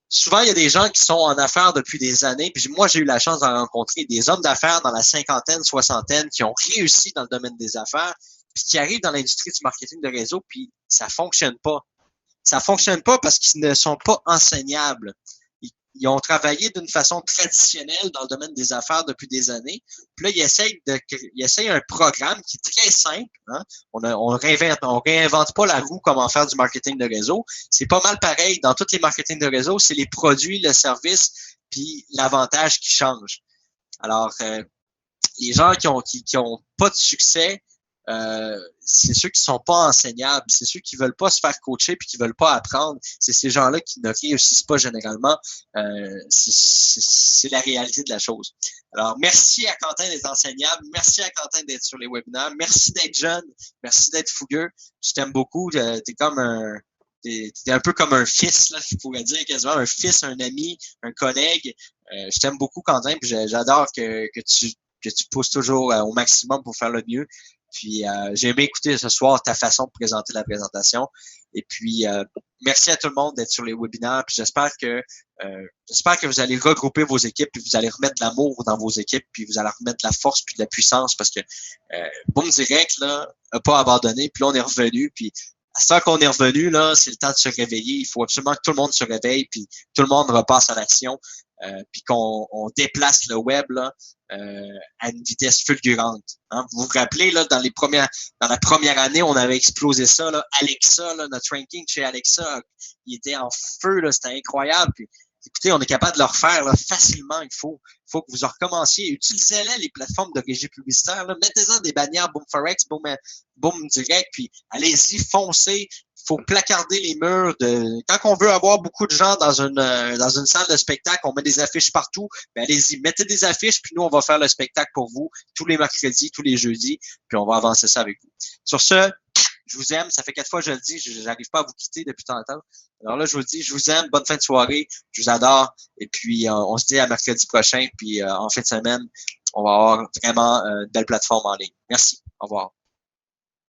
souvent, il y a des gens qui sont en affaires depuis des années. Puis moi, j'ai eu la chance d'en rencontrer des hommes d'affaires dans la cinquantaine, soixantaine qui ont réussi dans le domaine des affaires, puis qui arrivent dans l'industrie du marketing de réseau, puis ça fonctionne pas. Ça fonctionne pas parce qu'ils ne sont pas enseignables. Ils ont travaillé d'une façon traditionnelle dans le domaine des affaires depuis des années. Puis là, ils essayent un programme qui est très simple. Hein? On réinvente pas la roue comment faire du marketing de réseau. C'est pas mal pareil dans tous les marketing de réseau. C'est les produits, le service, puis l'avantage qui change. Alors, les gens qui ont pas de succès, c'est ceux qui sont pas enseignables, c'est ceux qui veulent pas se faire coacher puis qui veulent pas apprendre. C'est ces gens-là qui ne réussissent pas généralement. C'est la réalité de la chose. Alors, merci à Quentin d'être enseignable, merci à Quentin d'être sur les webinaires, merci d'être jeune, merci d'être fougueux. Je t'aime beaucoup. T'es un peu comme un fils, là, je pourrais dire quasiment un fils, un ami, un collègue. Je t'aime beaucoup, Quentin, puis j'adore que tu pousses toujours au maximum pour faire le mieux. Puis j'ai aimé écouter ce soir ta façon de présenter la présentation. Et puis merci à tout le monde d'être sur les webinaires. Puis j'espère que vous allez regrouper vos équipes, puis vous allez remettre de l'amour dans vos équipes, puis vous allez remettre de la force puis de la puissance parce que Boom Direct là a pas abandonné. Puis là on est revenu. Puis à ce temps qu'on est revenu là, c'est le temps de se réveiller. Il faut absolument que tout le monde se réveille puis tout le monde repasse à l'action. puis qu'on déplace le web là, à une vitesse fulgurante. Hein? Vous vous rappelez, là, dans la première année, on avait explosé ça, là. Alexa, là, notre ranking chez Alexa, il était en feu, là, c'était incroyable. Puis, écoutez, on est capable de le refaire là, facilement. Il faut que vous en recommenciez. Utilisez-les, les plateformes de régie publicitaire. Là. Mettez-en des bannières Boom Forex, Boom Direct, puis allez-y, foncez. Faut placarder les murs. Quand on veut avoir beaucoup de gens dans une salle de spectacle, on met des affiches partout. Ben allez-y, mettez des affiches, puis nous, on va faire le spectacle pour vous tous les mercredis, tous les jeudis, puis on va avancer ça avec vous. Sur ce, je vous aime. Ça fait 4 fois que je le dis. J'arrive pas à vous quitter depuis tantôt. Alors là, je vous dis, je vous aime. Bonne fin de soirée. Je vous adore. Et puis, on se dit à mercredi prochain. Puis, en fin de semaine, on va avoir vraiment de belles plateformes en ligne. Merci. Au revoir.